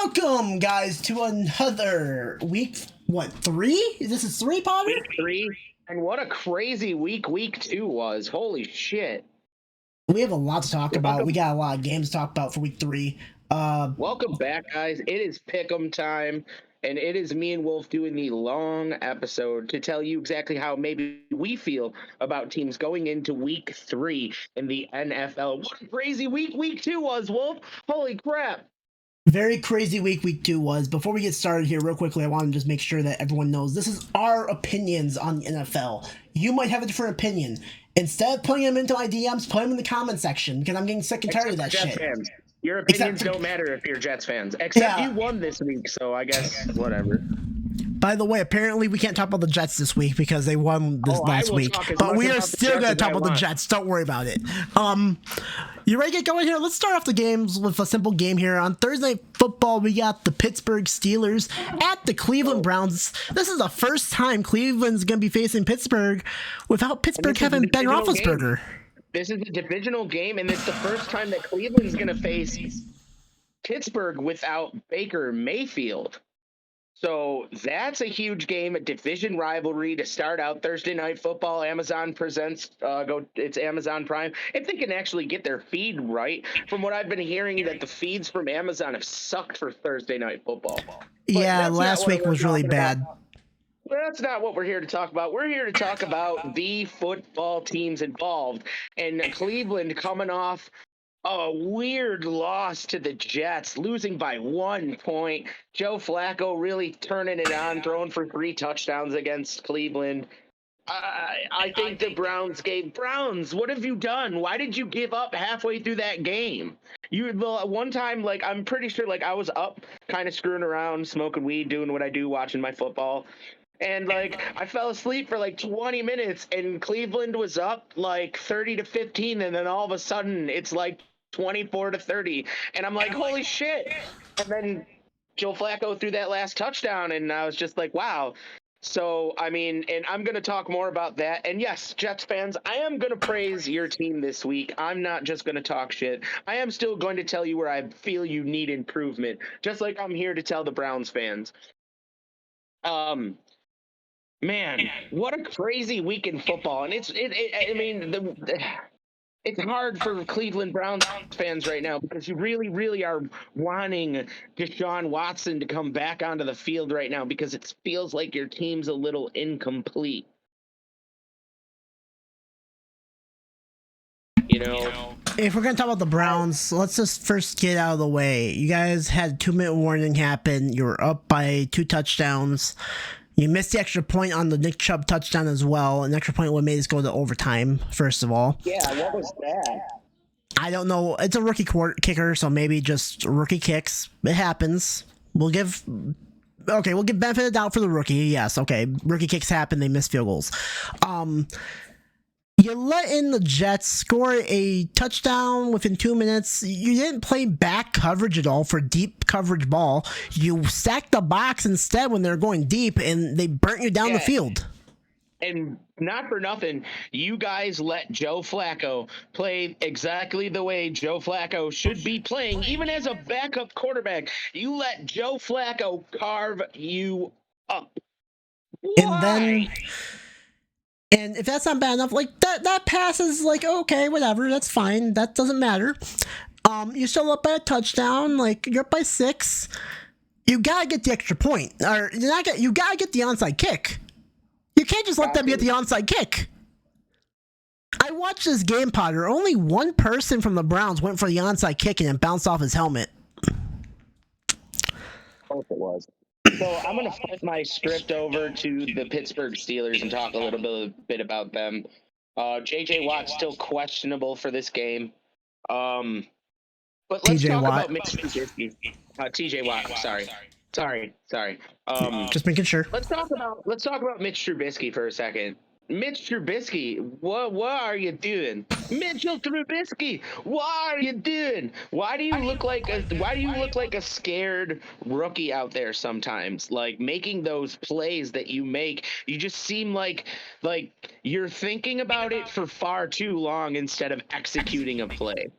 Welcome, guys, to another week. What, 3? This is 3, Potter? Week 3. And what a crazy week 2 was. Holy shit. We have a lot to talk about. We got a lot of games to talk about for week 3. Welcome back, guys. It is Pick'em time, and it is me and Wolf doing the long episode to tell you exactly how maybe we feel about teams going into week 3 in the NFL. What a crazy week 2 was, Wolf. Holy crap. Very crazy week 2 was. Before we get started here, real quickly, I want to just make sure that everyone knows this is our opinions on the NFL. You might have a different opinion. Instead of putting them into my DMs, put them in the comment section because I'm getting sick and tired of that shit. Fans. Your opinions don't matter if you're Jets fans. Except you won this week, so I guess whatever. By the way, apparently we can't talk about the Jets this week because they won this last week. But we are still going to talk about the Jets. Don't worry about it. You ready to get going here? Let's start off the games with a simple game here. On Thursday Night Football, we got the Pittsburgh Steelers at the Cleveland Browns. This is the first time Cleveland's going to be facing Pittsburgh without Pittsburgh having Ben Roethlisberger. This is a divisional game, and it's the first time that Cleveland's going to face Pittsburgh without Baker Mayfield. So that's a huge game, a division rivalry to start out Thursday Night Football. Amazon presents, it's Amazon Prime. If they can actually get their feed right, from what I've been hearing, that the feeds from Amazon have sucked for Thursday Night Football. Yeah, last week was really bad. But that's not what we're here to talk about. We're here to talk about the football teams involved. And Cleveland coming off a weird loss to the Jets, losing by 1 point. Joe Flacco really turning it on, throwing for 3 touchdowns against Cleveland. I think the Browns, what have you done? Why did you give up halfway through that game? One time, I'm pretty sure, I was up kind of screwing around, smoking weed, doing what I do, watching my football. And, I fell asleep for, 20 minutes, and Cleveland was up, 30-15, and then all of a sudden, it's, 24-30. And I'm like, holy shit. And then Joe Flacco threw that last touchdown, and I was just like, wow. So, and I'm going to talk more about that. And, yes, Jets fans, I am going to praise your team this week. I'm not just going to talk shit. I am still going to tell you where I feel you need improvement, just like I'm here to tell the Browns fans. Man, what a crazy week in football. And it's hard for Cleveland Browns fans right now because you really, really are wanting Deshaun Watson to come back onto the field right now because it feels like your team's a little incomplete. If we're going to talk about the Browns, let's just first get out of the way. You guys had 2-minute warning happen. You were up by 2 touchdowns. You missed the extra point on the Nick Chubb touchdown as well. An extra point would have made us go to overtime, first of all. Yeah, what was that? I don't know. It's a rookie kicker, so maybe just rookie kicks. It happens. We'll give benefit of the doubt for the rookie. Yes, okay. Rookie kicks happen. They miss field goals. You let in the Jets score a touchdown within 2 minutes. You didn't play back coverage at all for deep coverage ball. You stacked the box instead when they're going deep, and they burnt you down the field. And not for nothing, you guys let Joe Flacco play exactly the way Joe Flacco should be playing, even as a backup quarterback. You let Joe Flacco carve you up. Why? And if that's not bad enough, that pass is okay, whatever, that's fine. That doesn't matter. You're still up by a touchdown, you're up by 6. You gotta get the extra point, or you gotta get the onside kick. You can't just let them get the onside kick. I watched this game, Potter. Only one person from the Browns went for the onside kick and it bounced off his helmet. Of course it was. So I'm going to flip my script over to the Pittsburgh Steelers and talk a little bit about them. J.J. Watt's still questionable for this game. But let's talk about Mitch Trubisky. T.J. Watt, sorry. Just making sure. Let's talk about Mitch Trubisky for a second. Mitch Trubisky, what are you doing? Mitchell Trubisky, what are you doing? Why do you look like a scared rookie out there sometimes? Making those plays that you make, you just seem like you're thinking about it for far too long instead of executing a play.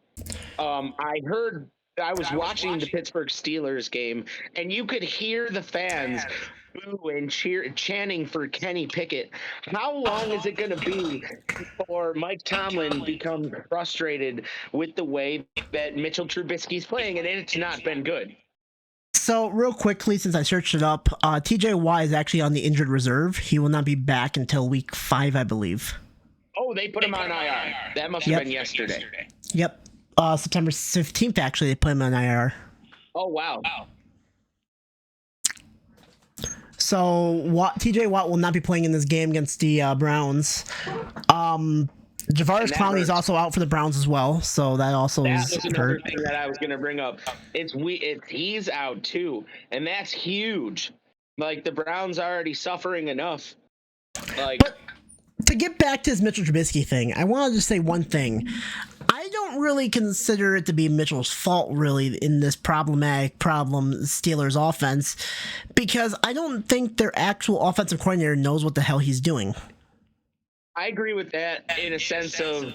I heard I was watching the Pittsburgh Steelers game, and you could hear the fans boo and chanting for Kenny Pickett. How long is it going to be before Mike Tomlin becomes frustrated with the way that Mitchell Trubisky's playing, and it's not been good? So, real quickly, since I searched it up, TJ is actually on the injured reserve. He will not be back until week 5, I believe. Oh, they put him on IR. That must have been yesterday. Yep. September 15th, actually, they put him on IR. Oh, wow. So, TJ Watt will not be playing in this game against the Browns. Javaris Clowney is also out for the Browns as well, so that also that is was another hurt. thing that I was going to bring up. He's out too, and that's huge. Like, the Browns are already suffering enough. But to get back to this Mitchell Trubisky thing, I wanted to say one thing. I don't really consider it to be Mitchell's fault, really, in this problematic Steelers offense, because I don't think their actual offensive coordinator knows what the hell he's doing. I agree with that in a sense of,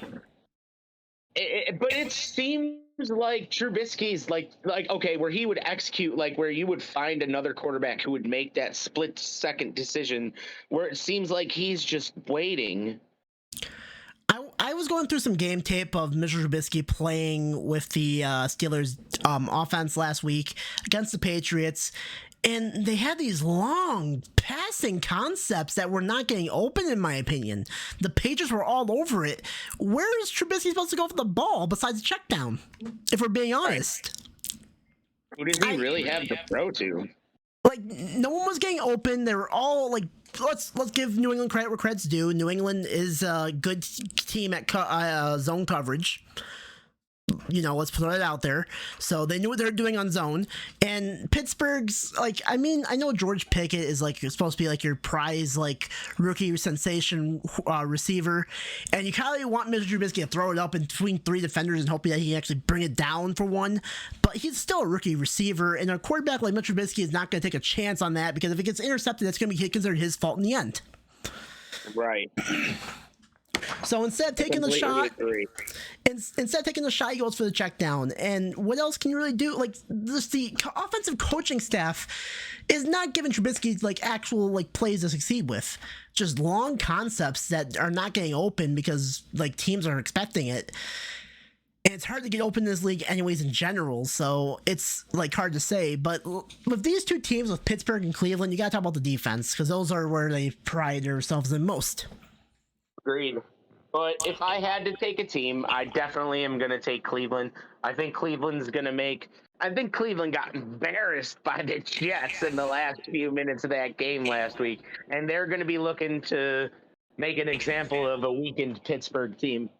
but it seems like Trubisky's like okay, where he would execute, like where you would find another quarterback who would make that split-second decision, where it seems like he's just waiting. I was going through some game tape of Mitchell Trubisky playing with the Steelers offense last week against the Patriots, and they had these long passing concepts that were not getting open, in my opinion. The Patriots were all over it. Where is Trubisky supposed to go for the ball besides the check down, if we're being honest? Who does he really have to throw to? Like, no one was getting open. They were all like, let's give New England credit where credit's due. New England is a good team at zone coverage. You know, let's put it out there. So they knew what they were doing on zone. And Pittsburgh's, like, I mean, I know George Pickett is like supposed to be like your prize, like, rookie sensation receiver, and you kind of want Mitchell Trubisky to throw it up in between 3 defenders and hope that he can actually bring it down for one. But he's still a rookie receiver, and a quarterback like Mitchell Trubisky is not going to take a chance on that, because if it gets intercepted, that's going to be considered his fault in the end. Right. So instead of taking the shot, he goes for the check down. And what else can you really do? Like, the offensive coaching staff is not giving Trubisky like actual like plays to succeed with. Just long concepts that are not getting open because like teams aren't expecting it. And it's hard to get open in this league anyways in general, so it's like hard to say. But with these two teams, with Pittsburgh and Cleveland, you gotta talk about the defense, because those are where they pride themselves in most. Agreed. But if I had to take a team, I definitely am going to take Cleveland. I think Cleveland got embarrassed by the Jets in the last few minutes of that game last week, and they're going to be looking to make an example of a weakened Pittsburgh team.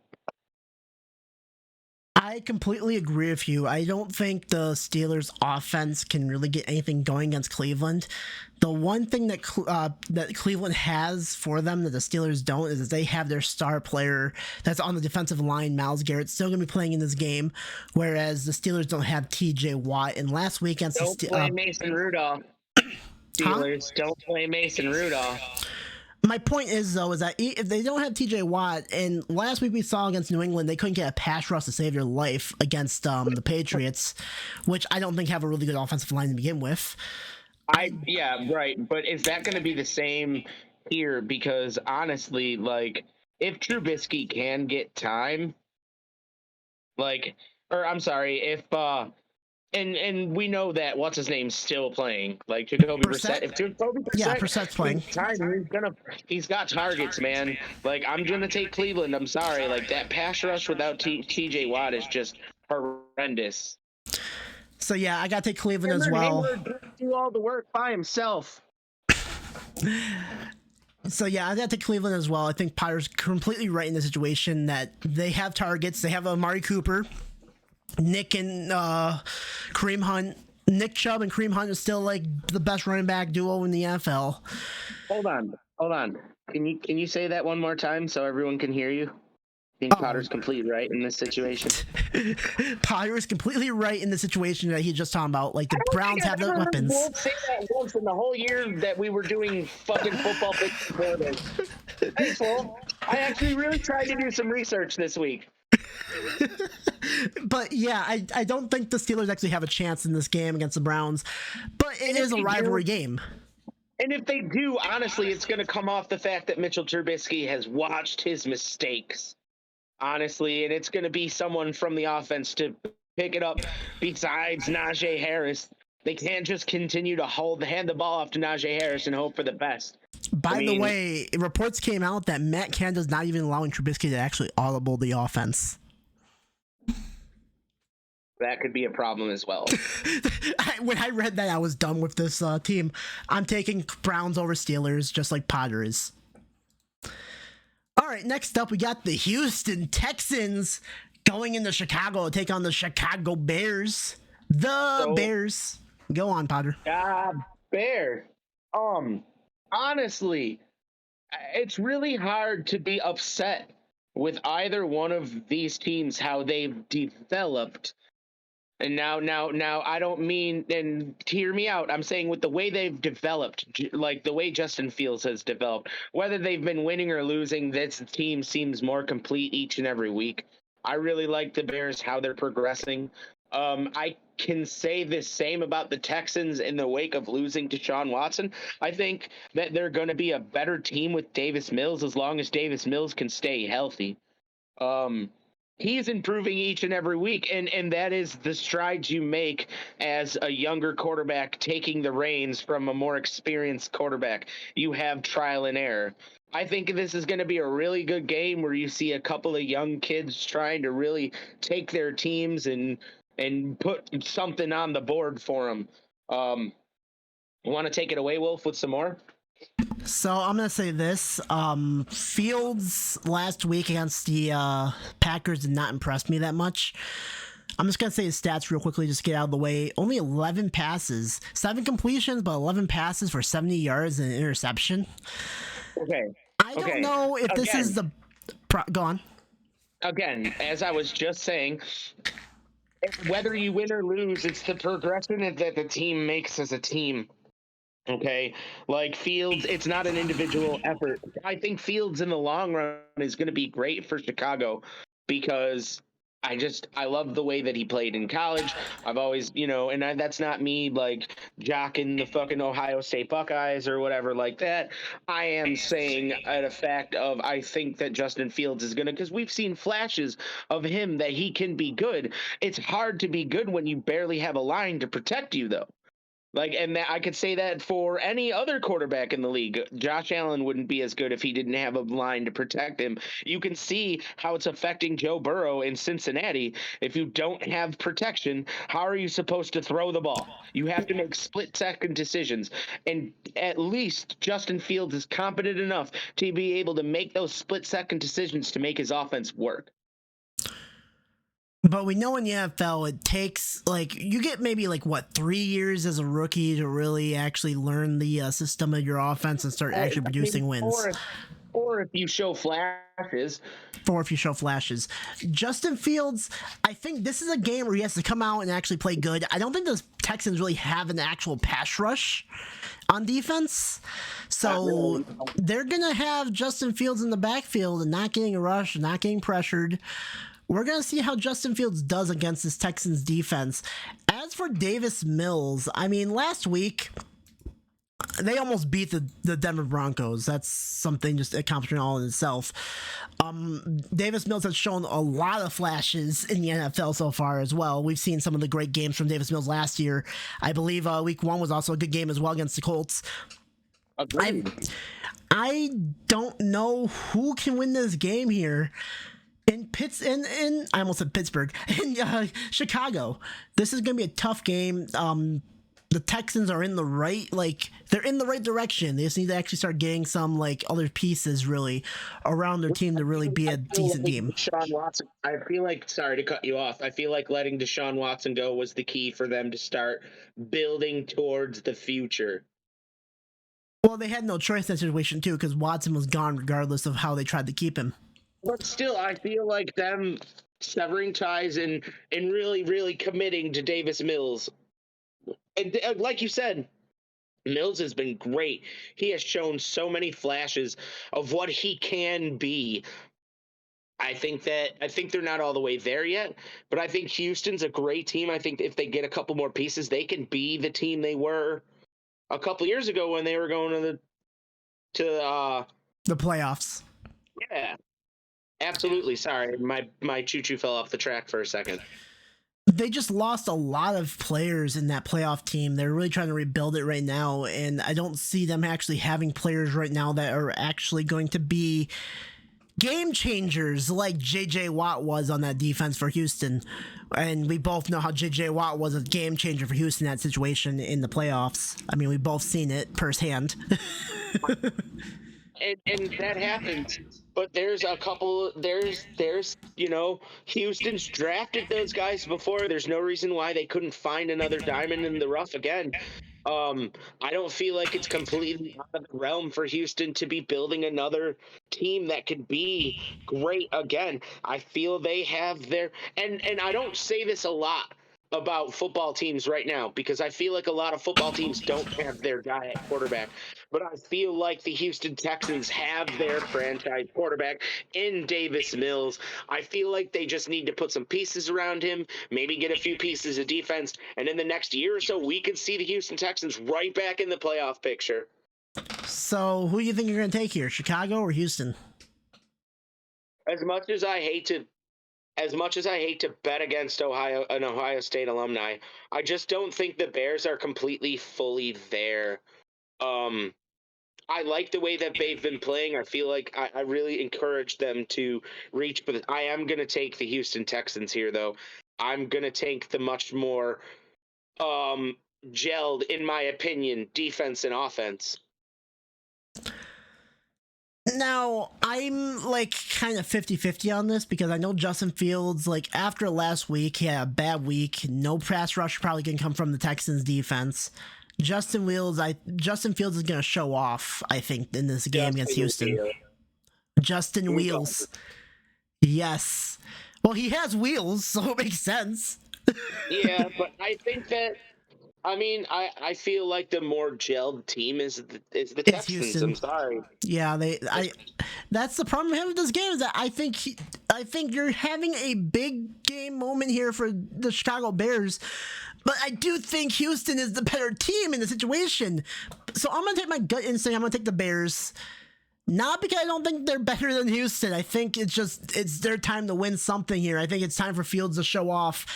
I completely agree with you. I don't think the Steelers' offense can really get anything going against Cleveland. The one thing that that Cleveland has for them that the Steelers don't is that they have their star player that's on the defensive line, Myles Garrett, still going to be playing in this game, whereas the Steelers don't have TJ Watt. And last week against don't play Mason Rudolph. Steelers, don't play Mason Rudolph. My point is, though, is that if they don't have TJ Watt, and last week we saw against New England, they couldn't get a pass rush to save their life against the Patriots, which I don't think have a really good offensive line to begin with. Yeah, right. But is that going to be the same here? Because honestly, like, if Trubisky can get time, if and we know that what's his name's still playing, like Jacoby Brissett. If Jacoby Brissett's playing, he's got targets, man. Like, I'm gonna take Cleveland. I'm sorry, like that pass rush without TJ Watt is just horrendous. So yeah, I gotta take Cleveland as well. Hayward do all the work by himself. So yeah, I gotta take Cleveland as well. I think Potter's completely right in the situation that they have targets. They have Amari Cooper, Nick and Kareem Hunt. Nick Chubb and Kareem Hunt is still like the best running back duo in the NFL. Hold on. Can you say that one more time so everyone can hear you? I think Potter's completely right in this situation. Potter is completely right in the situation that he's just talking about. Like, the Browns have the weapons. Wolf say that once in the whole year that we were doing fucking football picks before this. Thanks, Wolf. I actually really tried to do some research this week. But yeah, I don't think the Steelers actually have a chance in this game against the Browns. But it is a rivalry game. And if they do, honestly, it's going to come off the fact that Mitchell Trubisky has watched his mistakes, honestly, and it's going to be someone from the offense to pick it up besides Najee Harris. They can't just continue to hand the ball off to Najee Harris and hope for the best. By the way, reports came out that Matt Canada's not even allowing Trubisky to actually audible the offense. That could be a problem as well. When I read that, I was done with this team. I'm taking Browns over Steelers, just like Potter is. All right, next up, we got the Houston Texans going into Chicago to take on the Chicago Bears. Bears. Go on, Potter. Bears. Honestly, it's really hard to be upset with either one of these teams, how they've developed. And now, I don't mean, and hear me out, I'm saying with the way they've developed, like the way Justin Fields has developed, whether they've been winning or losing, this team seems more complete each and every week. I really like the Bears, how they're progressing. I can say the same about the Texans in the wake of losing Deshaun Watson. I think that they're going to be a better team with Davis Mills as long as Davis Mills can stay healthy. He's improving each and every week, and that is the strides you make as a younger quarterback taking the reins from a more experienced quarterback. You have trial and error. I think this is going to be a really good game where you see a couple of young kids trying to really take their teams and put something on the board for them. You want to take it away, Wolf, with some more? So I'm going to say this. Fields last week against the Packers did not impress me that much. I'm just going to say his stats real quickly, just to get out of the way. Only 11 passes, 7 completions, but 11 passes for 70 yards and an interception. Okay. I don't know if this is the... Go on. Again, as I was just saying, whether you win or lose, it's the progression that the team makes as a team. Okay, like Fields, it's not an individual effort. I think Fields in the long run is going to be great for Chicago because I love the way that he played in college. I've always, and that's not me like jocking the fucking Ohio State Buckeyes or whatever like that. I am saying a fact of I think that Justin Fields is going to, because we've seen flashes of him that he can be good. It's hard to be good when you barely have a line to protect you, though. I could say that for any other quarterback in the league. Josh Allen wouldn't be as good if he didn't have a line to protect him. You can see how it's affecting Joe Burrow in Cincinnati. If you don't have protection, how are you supposed to throw the ball? You have to make split-second decisions. And at least Justin Fields is competent enough to be able to make those split-second decisions to make his offense work. But we know in the NFL, it takes, you get maybe 3 years as a rookie to really actually learn the system of your offense and start actually producing wins. Or if you show flashes. Justin Fields, I think this is a game where he has to come out and actually play good. I don't think the Texans really have an actual pass rush on defense. So they're going to have Justin Fields in the backfield and not getting a rush, not getting pressured. We're going to see how Justin Fields does against this Texans defense. As for Davis Mills, last week, they almost beat the Denver Broncos. That's something, just accomplishment all in itself. Davis Mills has shown a lot of flashes in the NFL so far as well. We've seen some of the great games from Davis Mills last year. I believe week 1 was also a good game as well against the Colts. I don't know who can win this game here. I almost said Pittsburgh. In Chicago, this is going to be a tough game. The Texans are in the right, they're in the right direction. They just need to actually start getting some, other pieces, really, around their team to really be a decent team. Deshaun Watson, I feel like, sorry to cut you off, I feel like letting Deshaun Watson go was the key for them to start building towards the future. Well, they had no choice in that situation, too, because Watson was gone regardless of how they tried to keep him. But still, I feel like them severing ties and really, really committing to Davis Mills. And like you said, Mills has been great. He has shown so many flashes of what he can be. I think they're not all the way there yet, but I think Houston's a great team. I think if they get a couple more pieces, they can be the team they were a couple years ago when they were going the playoffs. Yeah, absolutely. Sorry, my choo-choo fell off the track for a second. They just lost a lot of players in that playoff team. They're really trying to rebuild it right now, and I don't see them actually having players right now that are actually going to be game changers like JJ Watt was on that defense for Houston. And we both know how JJ Watt was a game changer for Houston in that situation in the playoffs. I mean, we've both seen it firsthand. and that happens. But there's a couple. There's Houston's drafted those guys before. There's no reason why they couldn't find another diamond in the rough again. I don't feel like it's completely out of the realm for Houston to be building another team that could be great again. I feel they have their and I don't say this a lot about football teams right now because I feel like a lot of football teams don't have their guy at quarterback. But I feel like the Houston Texans have their franchise quarterback in Davis Mills. I feel like they just need to put some pieces around him, maybe get a few pieces of defense, and in the next year or so, we could see the Houston Texans right back in the playoff picture. So, who do you think you're going to take here, Chicago or Houston? As much as I hate to bet against an Ohio State alumni, I just don't think the Bears are completely fully there. I like the way that they've been playing. I feel like I really encourage them to reach for I am going to take the Houston Texans here, though. I'm going to take the much more gelled, in my opinion, defense and offense. Now, I'm like kind of 50-50 on this because I know Justin Fields, like after last week, he had a bad week. No pass rush probably can come from the Texans defense. Justin Fields is going to show off, I think, in this game against Houston. Justin Wheels. Yes. Well, he has wheels, so it makes sense. Yeah, but I think that I feel like the more gelled team is the Texans. Houston. I'm sorry. Yeah, that's the problem we have with this game is that I think you're having a big game moment here for the Chicago Bears, but I do think Houston is the better team in the situation. So I'm gonna take my gut instinct. I'm gonna take the Bears. Not because I don't think they're better than Houston. I think it's their time to win something here. I think it's time for Fields to show off,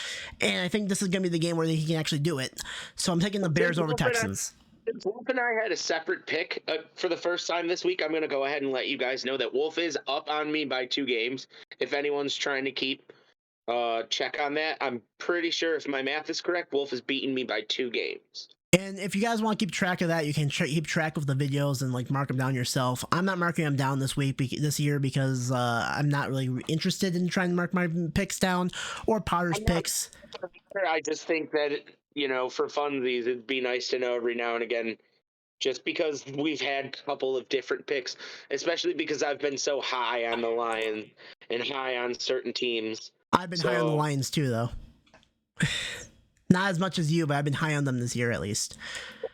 and I think this is going to be the game where he can actually do it. So I'm taking the Bears over Texans. Since Wolf and I had a separate pick for the first time this week, I'm going to go ahead and let you guys know that Wolf is up on me by 2 games. If anyone's trying to keep check on that, I'm pretty sure if my math is correct, Wolf is beating me by 2 games. And if you guys want to keep track of that, you can keep track of the videos and like mark them down yourself. I'm not marking them down this year because I'm not really interested in trying to mark my picks down or Potter's picks. I just think that for funsies, it'd be nice to know every now and again, just because we've had a couple of different picks, especially because I've been so high on the Lions and high on certain teams. I've been high on the Lions too, though. Not as much as you, but I've been high on them this year at least.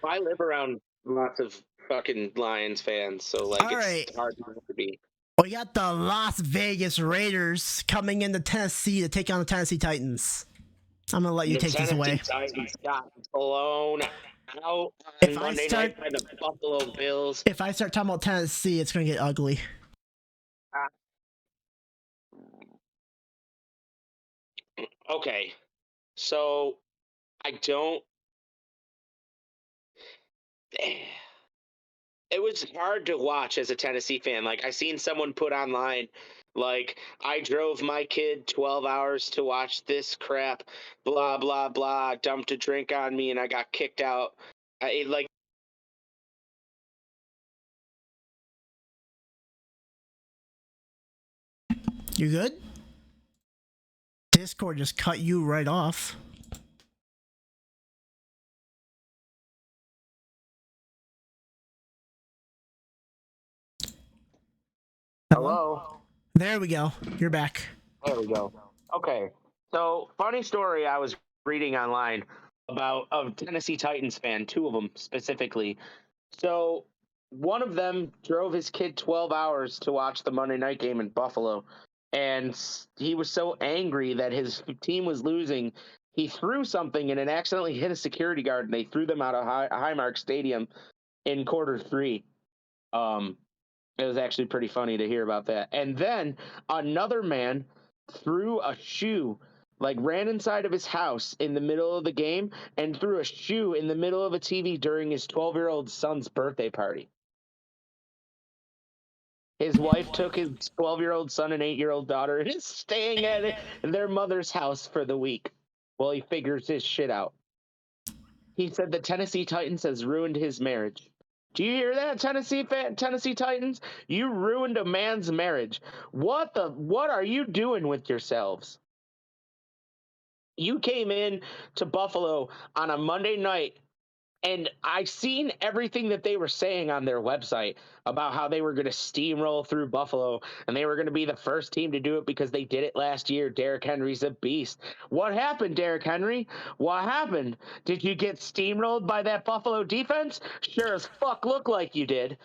I live around lots of fucking Lions fans, so like it's hard not to be. We got the Las Vegas Raiders coming into Tennessee to take on the Tennessee Titans. I'm gonna let you take this away. Titans got blown out on Monday night by the Buffalo Bills. If I start talking about Tennessee, it's gonna get ugly. Okay, so I don't. It was hard to watch as a Tennessee fan. Like, I seen someone put online, like, I drove my kid 12 hours to watch this crap, blah, blah, blah, dumped a drink on me, and I got kicked out. You good? Discord just cut you right off. Hello? There we go. You're back. There we go. Okay. So, funny story I was reading online about a Tennessee Titans fan, 2 of them specifically. So, one of them drove his kid 12 hours to watch the Monday night game in Buffalo. and he was so angry that his team was losing, he threw something and it accidentally hit a security guard, and they threw them out of Highmark Stadium in quarter 3. It was actually pretty funny to hear about that. And then another man threw a shoe, like ran inside of his house in the middle of the game and threw a shoe in the middle of a TV during his 12-year-old son's birthday party. His wife took his 12-year-old son and 8-year-old daughter and is staying at their mother's house for the week while he figures his shit out. He said the Tennessee Titans has ruined his marriage. Do you hear that, Tennessee Titans? You ruined a man's marriage. What are you doing with yourselves? You came in to Buffalo on a Monday night, and I seen everything that they were saying on their website about how they were going to steamroll through Buffalo and they were going to be the first team to do it because they did it last year. Derrick Henry's a beast. What happened, Derrick Henry? What happened? Did you get steamrolled by that Buffalo defense? Sure as fuck look like you did.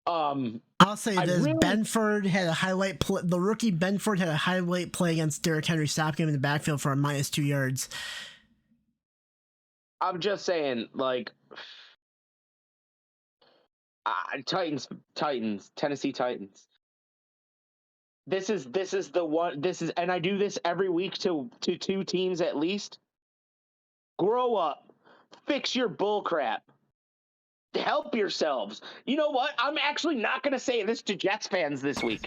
I'll say this: Benford had a highlight play. The rookie Benford had a highlight play against Derrick Henry, stopping him in the backfield for a -2 yards. I'm just saying, like, Titans, Tennessee Titans. This is the one. And I do this every week to 2 teams at least. Grow up, fix your bull crap. Help yourselves. You know what? I'm actually not going to say this to Jets fans this week.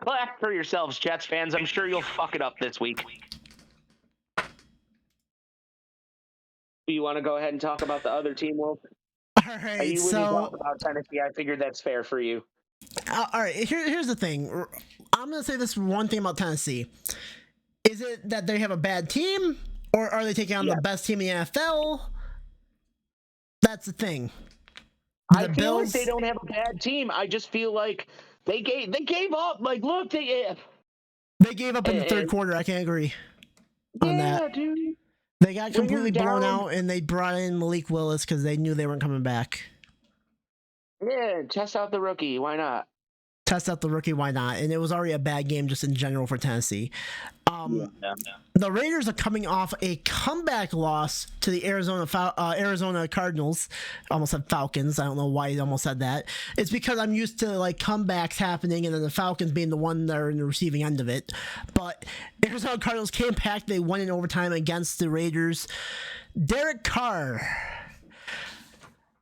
Clap for yourselves, Jets fans. I'm sure you'll fuck it up this week. Do you want to go ahead and talk about the other team, Wolf? All right, so talk about Tennessee. I figured that's fair for you. All right, here's the thing. I'm going to say this one thing about Tennessee. Is it that they have a bad team, or are they taking on the best team in the NFL? That's the thing. I feel like they don't have a bad team. I just feel like they gave up. Like, look, they gave up in the third quarter. I can't agree on that. Dude. They got completely blown out, and they brought in Malik Willis because they knew they weren't coming back. Yeah, test out the rookie. Why not? Test out the rookie. Why not? And it was already a bad game just in general for Tennessee. The Raiders are coming off a comeback loss to the Arizona Cardinals. Almost said Falcons. I don't know why I almost said that. It's because I'm used to like comebacks happening and then the Falcons being the one that are in the receiving end of it. But Arizona Cardinals came back. They won in overtime against the Raiders. Derek Carr.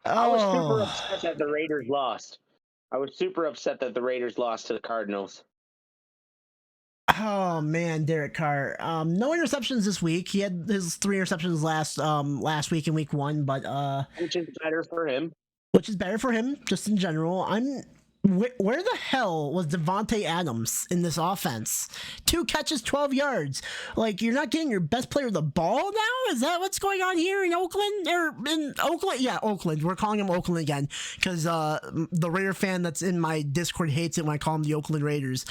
I was super upset that the Raiders lost. I was super upset that the Raiders lost to the Cardinals. Oh man, Derek Carr. No interceptions this week. He had his 3 interceptions last week in week 1, but which is better for him. Which is better for him, just in general. Where the hell was Devontae Adams in this offense? 2 catches, 12 yards. Like, you're not getting your best player the ball now? Is that what's going on here in Oakland? Or in Oakland? Yeah, Oakland. We're calling him Oakland again because the Raider fan that's in my Discord hates it when I call them the Oakland Raiders.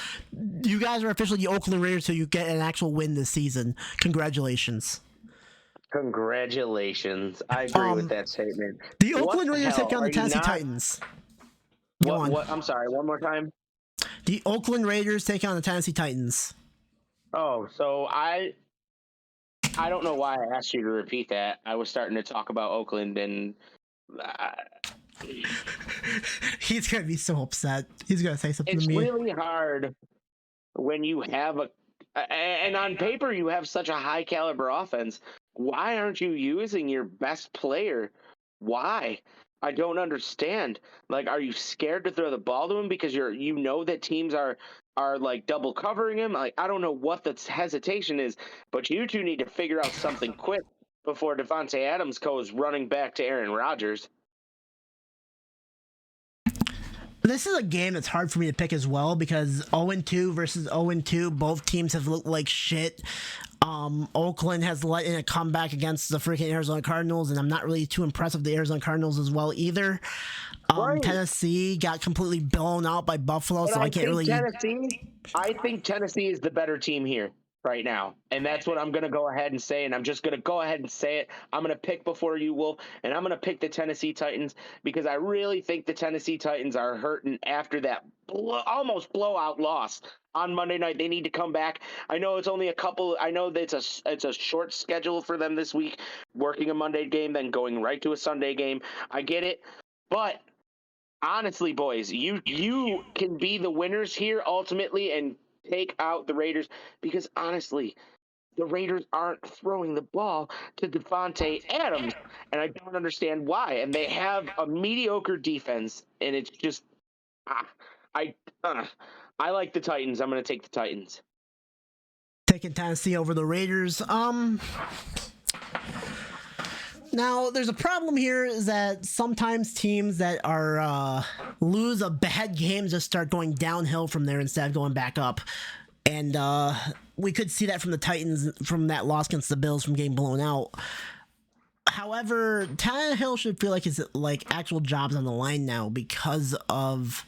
You guys are officially the Oakland Raiders, so you get an actual win this season. Congratulations. Congratulations. I agree with that statement. The Oakland Raiders take on the Tennessee Titans. What? I'm sorry. One more time. The Oakland Raiders take on the Tennessee Titans. Oh, so I don't know why I asked you to repeat that. I was starting to talk about Oakland, and he's gonna be so upset. He's gonna say something to me. It's really hard when you have and on paper you have such a high caliber offense. Why aren't you using your best player? Why? I don't understand. Like, are you scared to throw the ball to him because you know that teams are like double covering him? Like, I don't know what the hesitation is, but you two need to figure out something quick before Devontae Adams goes running back to Aaron Rodgers. This is a game that's hard for me to pick as well because 0-2 versus 0-2, both teams have looked like shit. Oakland has let in a comeback against the freaking Arizona Cardinals, and I'm not really too impressed with the Arizona Cardinals as well either. Right. Tennessee got completely blown out by Buffalo, so I can't really. I think Tennessee is the better team here. right now. And that's what I'm going to go ahead and say. And I'm just going to go ahead and say it. I'm going to pick before you, Wolf. And I'm going to pick the Tennessee Titans because I really think the Tennessee Titans are hurting after that almost blowout loss on Monday night. They need to come back. I know it's only a couple. I know that it's a short schedule for them this week, working a Monday game, then going right to a Sunday game. I get it. But honestly, boys, you can be the winners here ultimately and take out the Raiders because honestly, the Raiders aren't throwing the ball to Devontae Adams, and I don't understand why. And they have a mediocre defense, and it's just I like the Titans. I'm going to take the Titans. Taking Tennessee over the Raiders. Now, there's a problem here is that sometimes teams that are lose a bad game just start going downhill from there instead of going back up. And we could see that from the Titans from that loss against the Bills from getting blown out. However, Tannehill should feel like his actual job's on the line now because of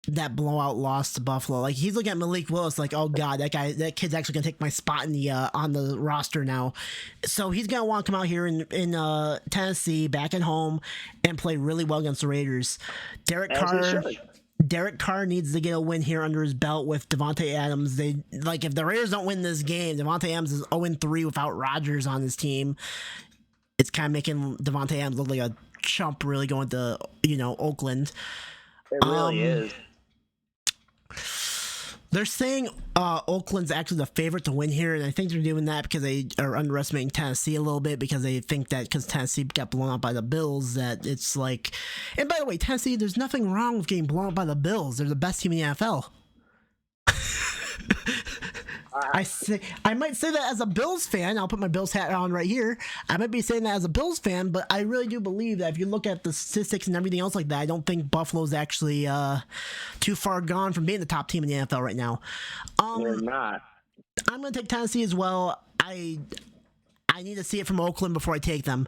that blowout loss to Buffalo. Like, he's looking at Malik Willis like, oh god, that kid's actually gonna take my spot in the on the roster now. So he's gonna want to come out here in Tennessee, back at home, and play really well against the Raiders. Derek Carr needs to get a win here under his belt with Devontae Adams. If the Raiders don't win this game, Devontae Adams is 0-3 without Rodgers on his team. It's kind of making Devontae Adams look like a chump, really, going to Oakland. It really is. They're saying Oakland's actually the favorite to win here, and I think they're doing that because they are underestimating Tennessee a little bit because they think that because Tennessee got blown out by the Bills that it's like... And by the way, Tennessee, there's nothing wrong with getting blown out by the Bills. They're the best team in the NFL. I might say that as a Bills fan. I'll put my Bills hat on right here. I might be saying that as a Bills fan, but I really do believe that if you look at the statistics and everything else like that, I don't think Buffalo's actually too far gone from being the top team in the NFL right now. They're not. I'm going to take Tennessee as well. I need to see it from Oakland before I take them.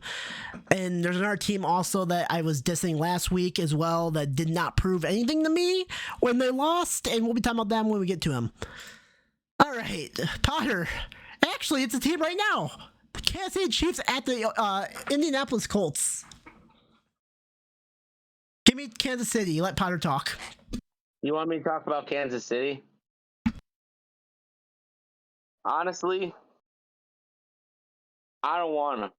And there's another team also that I was dissing last week as well that did not prove anything to me when they lost, and we'll be talking about them when we get to them. All right, Potter. Actually, it's a team right now. The Kansas City Chiefs at the Indianapolis Colts. Give me Kansas City. Let Potter talk. You want me to talk about Kansas City? Honestly, I don't want to.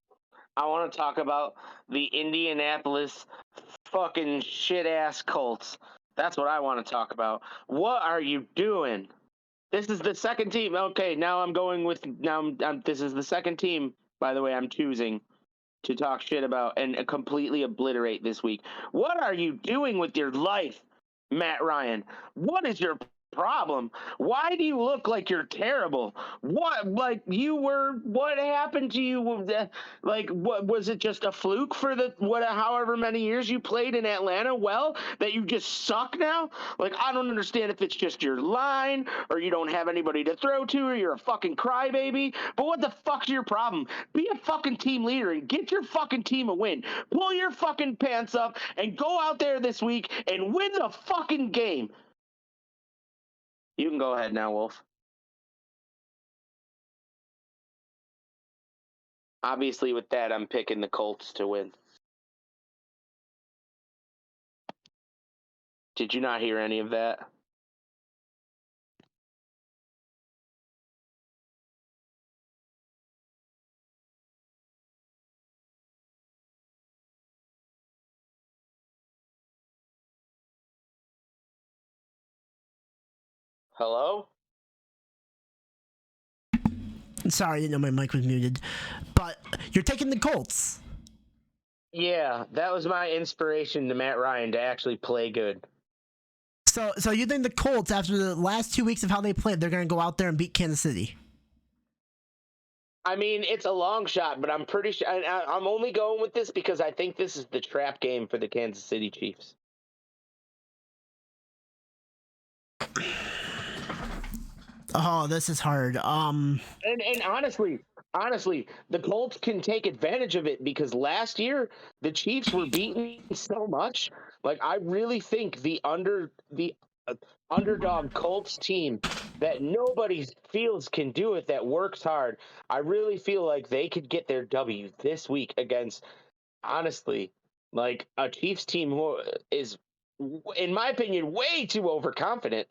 I want to talk about the Indianapolis fucking shit-ass Colts. That's what I want to talk about. What are you doing? This is the second team. Okay, now I'm going with this is the second team, by the way, I'm choosing to talk shit about and completely obliterate this week. What are you doing with your life, Matt Ryan? What is your problem? Why do you look like you're terrible? What happened to you? What was it, just a fluke for however many years you played in Atlanta? Well, that you just suck now? I don't understand if it's just your line or you don't have anybody to throw to or you're a fucking crybaby, but what the fuck's your problem? Be a fucking team leader and get your fucking team a win. Pull your fucking pants up and go out there this week and win the fucking game. You can go ahead now, Wolf. Obviously, with that, I'm picking the Colts to win. Did you not hear any of that? Hello? Sorry, I didn't know my mic was muted. But you're taking the Colts. Yeah, that was my inspiration to Matt Ryan to actually play good. So you think the Colts, after the last 2 weeks of how they played, they're going to go out there and beat Kansas City? I mean, it's a long shot, but I'm pretty sure. I'm only going with this because I think this is the trap game for the Kansas City Chiefs. Oh, this is hard. And honestly, the Colts can take advantage of it because last year the Chiefs were beaten so much. I really think the underdog Colts team that nobody feels can do it, that works hard. I really feel like they could get their W this week against, honestly, like a Chiefs team who is, in my opinion, way too overconfident.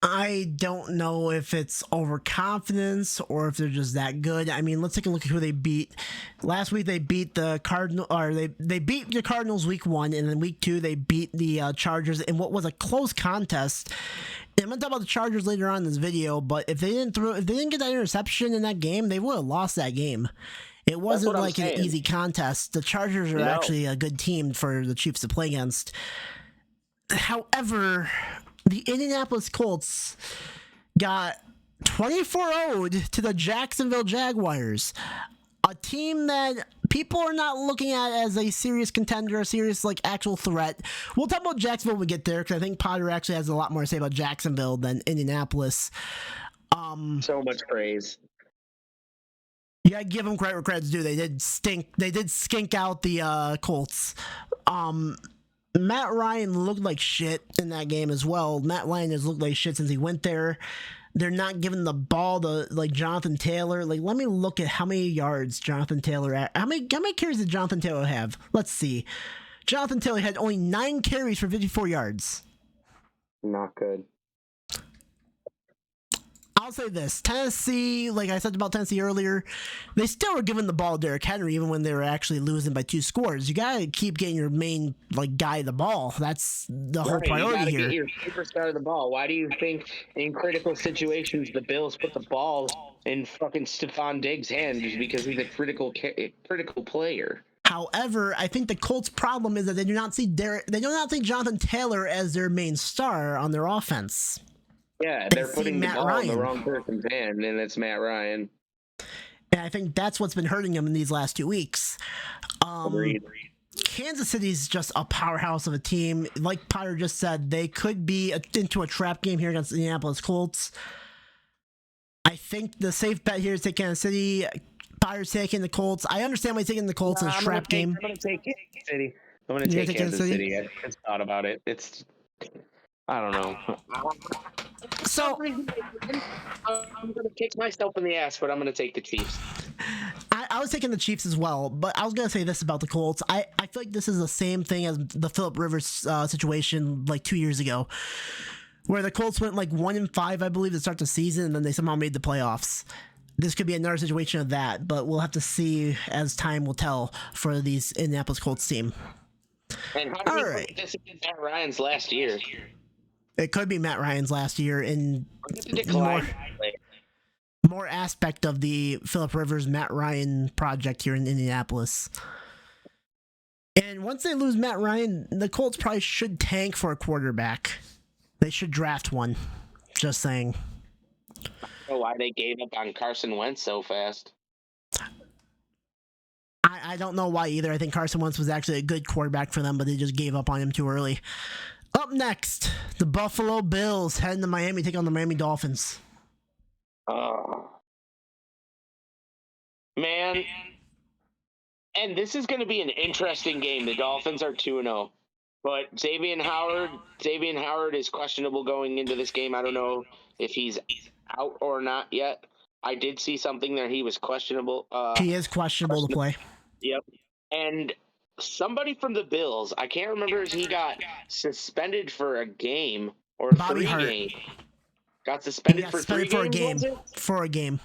I don't know if it's overconfidence or if they're just that good. I mean, let's take a look at who they beat. Last week they beat the Cardinal, or they beat the Cardinals week 1, and then week 2 they beat the Chargers in what was a close contest. And I'm gonna talk about the Chargers later on in this video, but if they didn't get that interception in that game, they would have lost that game. It wasn't like an easy contest. The Chargers are actually a good team for the Chiefs to play against. However, the Indianapolis Colts got 24-0'd to the Jacksonville Jaguars, a team that people are not looking at as a serious contender, a serious like actual threat. We'll talk about Jacksonville when we get there, because I think Potter actually has a lot more to say about Jacksonville than Indianapolis. So much praise. You gotta give them credit where credit's due. They did skink out the Colts. Matt Ryan looked like shit in that game as well. Matt Ryan has looked like shit since he went there. They're not giving the ball to like Jonathan Taylor. Like, let me look at how many yards Jonathan Taylor had. How many carries did Jonathan Taylor have? Let's see. Jonathan Taylor had only 9 carries for 54 yards. Not good. I'll say this. Tennessee, like I said about Tennessee earlier, they still were giving the ball to Derrick Henry even when they were actually losing by 2 scores. You gotta keep getting your main like guy the ball. That's the whole priority here. You gotta get your superstar the ball. Why do you think in critical situations the Bills put the ball in fucking Stephon Diggs' hand just because he's a critical player? However, I think the Colts' problem is that they do not see Jonathan Taylor as their main star on their offense. Yeah, they're putting the ball in the wrong person's hand, and it's Matt Ryan. And I think that's what's been hurting him in these last 2 weeks. Agreed. Kansas City's just a powerhouse of a team. Like Potter just said, they could be into a trap game here against the Indianapolis Colts. I think the safe bet here is take Kansas City. Potter's taking the Colts. I understand why he's taking the Colts in a trap game. I'm going to take Kansas City. I'm going to take Kansas City. I just thought about it. I don't know. So I'm going to kick myself in the ass, but I'm going to take the Chiefs. I was taking the Chiefs as well, but I was going to say this about the Colts. I feel like this is the same thing as the Phillip Rivers situation like 2 years ago, where the Colts went like 1-5, I believe, to start the season, and then they somehow made the playoffs. This could be another situation of that, but we'll have to see as time will tell for these Indianapolis Colts team. And how do you think this is Matt Ryan's last year? It could be Matt Ryan's last year in more aspect of the Phillip Rivers, Matt Ryan project here in Indianapolis. And once they lose Matt Ryan, the Colts probably should tank for a quarterback. They should draft one. Just saying. I don't know why they gave up on Carson Wentz so fast. I don't know why either. I think Carson Wentz was actually a good quarterback for them, but they just gave up on him too early. Up next, the Buffalo Bills heading to Miami, take on the Miami Dolphins. Man. And this is going to be an interesting game. The Dolphins are 2-0. But Xavier Howard is questionable going into this game. I don't know if he's out or not yet. I did see something there. He was questionable. He is questionable to play. Yep. And somebody from the Bills, I can't remember if he got suspended for a game or Bobby 3 Hart. games. Got suspended for 3 games? For a game.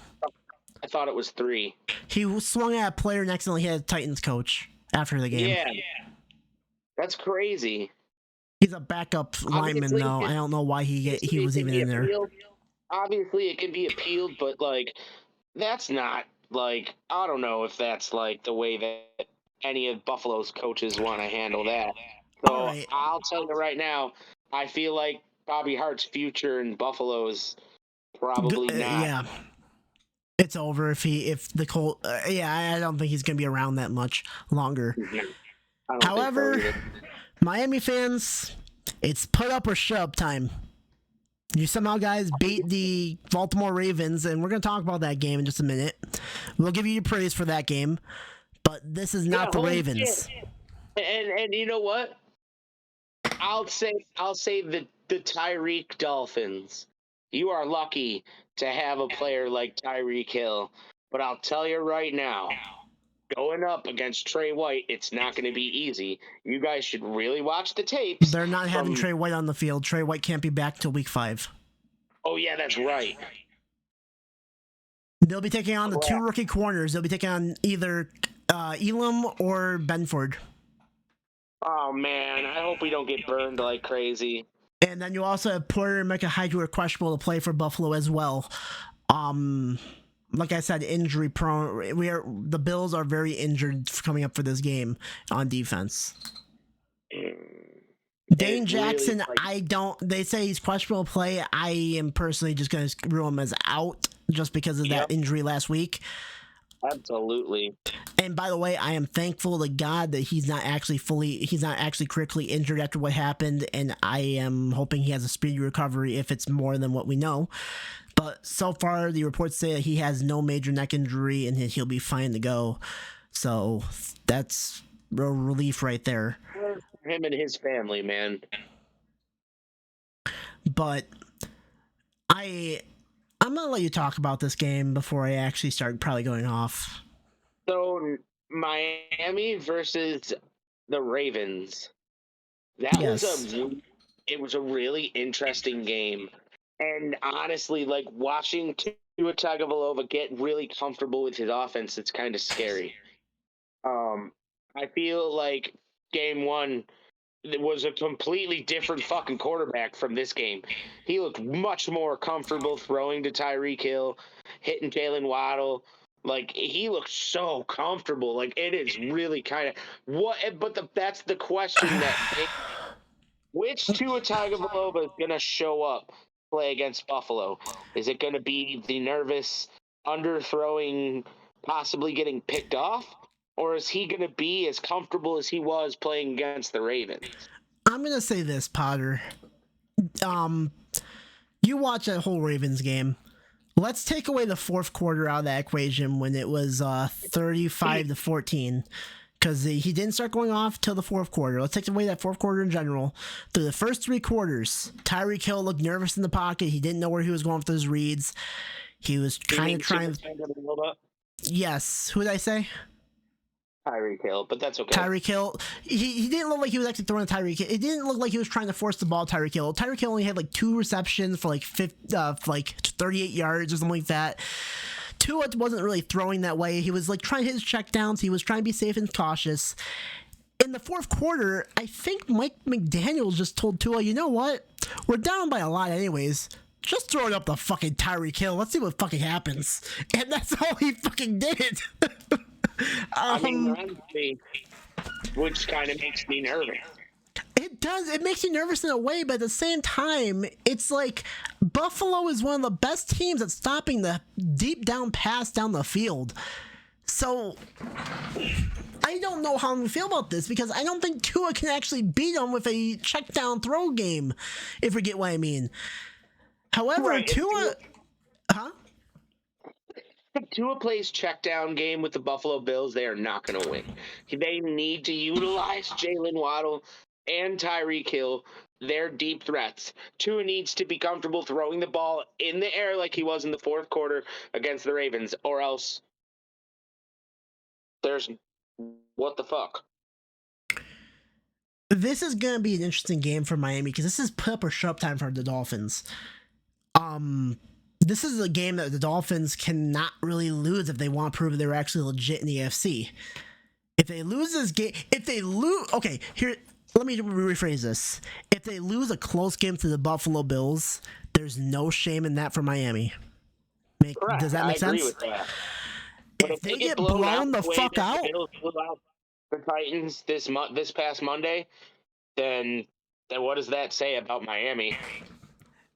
I thought it was 3. He swung at a player and accidentally hit a Titans coach after the game. Yeah. That's crazy. He's a backup lineman, though. I don't know why he was even in there. Obviously, it can be appealed, but, like, that's not, like, I don't know if that's, like, the way that any of Buffalo's coaches want to handle that. So I'll tell you right now, I feel like Bobby Hart's future in Buffalo's probably not. Yeah. It's over if the Colt. I don't think he's going to be around that much longer. However, Miami fans, it's put up or shut up time. You somehow guys beat the Baltimore Ravens, and we're going to talk about that game in just a minute. We'll give you your praise for that game, but this is not the Ravens. And you know what? I'll say the Tyreek Dolphins. You are lucky to have a player like Tyreek Hill, but I'll tell you right now, going up against Trey White, it's not going to be easy. You guys should really watch the tapes. They're not having Trey White on the field. Trey White can't be back till week 5. Oh yeah, that's right. They'll be taking on the 2 rookie corners. They'll be taking on either Elam or Benford. Oh man, I hope we don't get burned like crazy. And then you also have Porter and Micah Hyde, who are questionable to play for Buffalo as well. Like I said, injury prone. The Bills are very injured coming up for this game on defense. Dane Jackson, they say he's questionable to play. I am personally just going to rule him as out just because of that injury last week. Absolutely. And by the way, I am thankful to God that he's not actually critically injured after what happened, and I am hoping he has a speedy recovery if it's more than what we know. But so far, the reports say that he has no major neck injury and he'll be fine to go. So that's a relief right there. Him and his family, man. But I'm gonna let you talk about this game before I actually start probably going off. So Miami versus the Ravens. That was a really interesting game. And honestly, like watching Tua Tagovailoa get really comfortable with his offense, it's kind of scary. I feel like game 1 was a completely different fucking quarterback from this game. He looked much more comfortable throwing to Tyreek Hill, hitting Jalen Waddle. Like, he looked so comfortable. Like, it is really kind of that's the question which Tua Tagovailoa is going to show up play against Buffalo? Is it going to be the nervous underthrowing, possibly getting picked off? Or is he going to be as comfortable as he was playing against the Ravens? I'm going to say this, Potter. You watch that whole Ravens game. Let's take away the fourth quarter out of that equation when it was 35-14. Because he didn't start going off till the fourth quarter. Let's take away that fourth quarter in general. Through the first 3 quarters, Tyreek Hill looked nervous in the pocket. He didn't know where he was going with his reads. He was kind of trying to... Yes. Who did I say? Tyreek Hill, but that's okay. Tyreek Hill, he didn't look like he was actually throwing Tyreek Hill. It didn't look like he was trying to force the ball Tyreek Hill. Tyreek Hill only had like 2 receptions for like 38 yards or something like that. Tua wasn't really throwing that way. He was like trying to hit his checkdowns. He was trying to be safe and cautious. In the fourth quarter, I think Mike McDaniels just told Tua, you know what? We're down by a lot anyways. Just throw it up the fucking Tyreek Hill. Let's see what fucking happens. And that's all he fucking did. Which kind of makes me nervous. It does. It makes you nervous in a way, but at the same time, it's like Buffalo is one of the best teams at stopping the deep down pass down the field. So I don't know how I'm going to feel about this because I don't think Tua can actually beat them with a check down throw game, if you get what I mean. However, right, Tua... If Tua plays check down game with the Buffalo Bills, they are not going to win. They need to utilize Jalen Waddle and Tyreek Hill, their deep threats. Tua needs to be comfortable throwing the ball in the air like he was in the fourth quarter against the Ravens, or else there's what the fuck. This is going to be an interesting game for Miami because this is put up or shut up time for the Dolphins. This is a game that the Dolphins cannot really lose if they want to prove they're actually legit in the AFC. If they lose this game, okay, here, let me rephrase this. If they lose a close game to the Buffalo Bills, there's no shame in that for Miami. Does that make sense? I agree with that. If they get blown the fuck out, the Bills blew out the Titans this past Monday, then what does that say about Miami?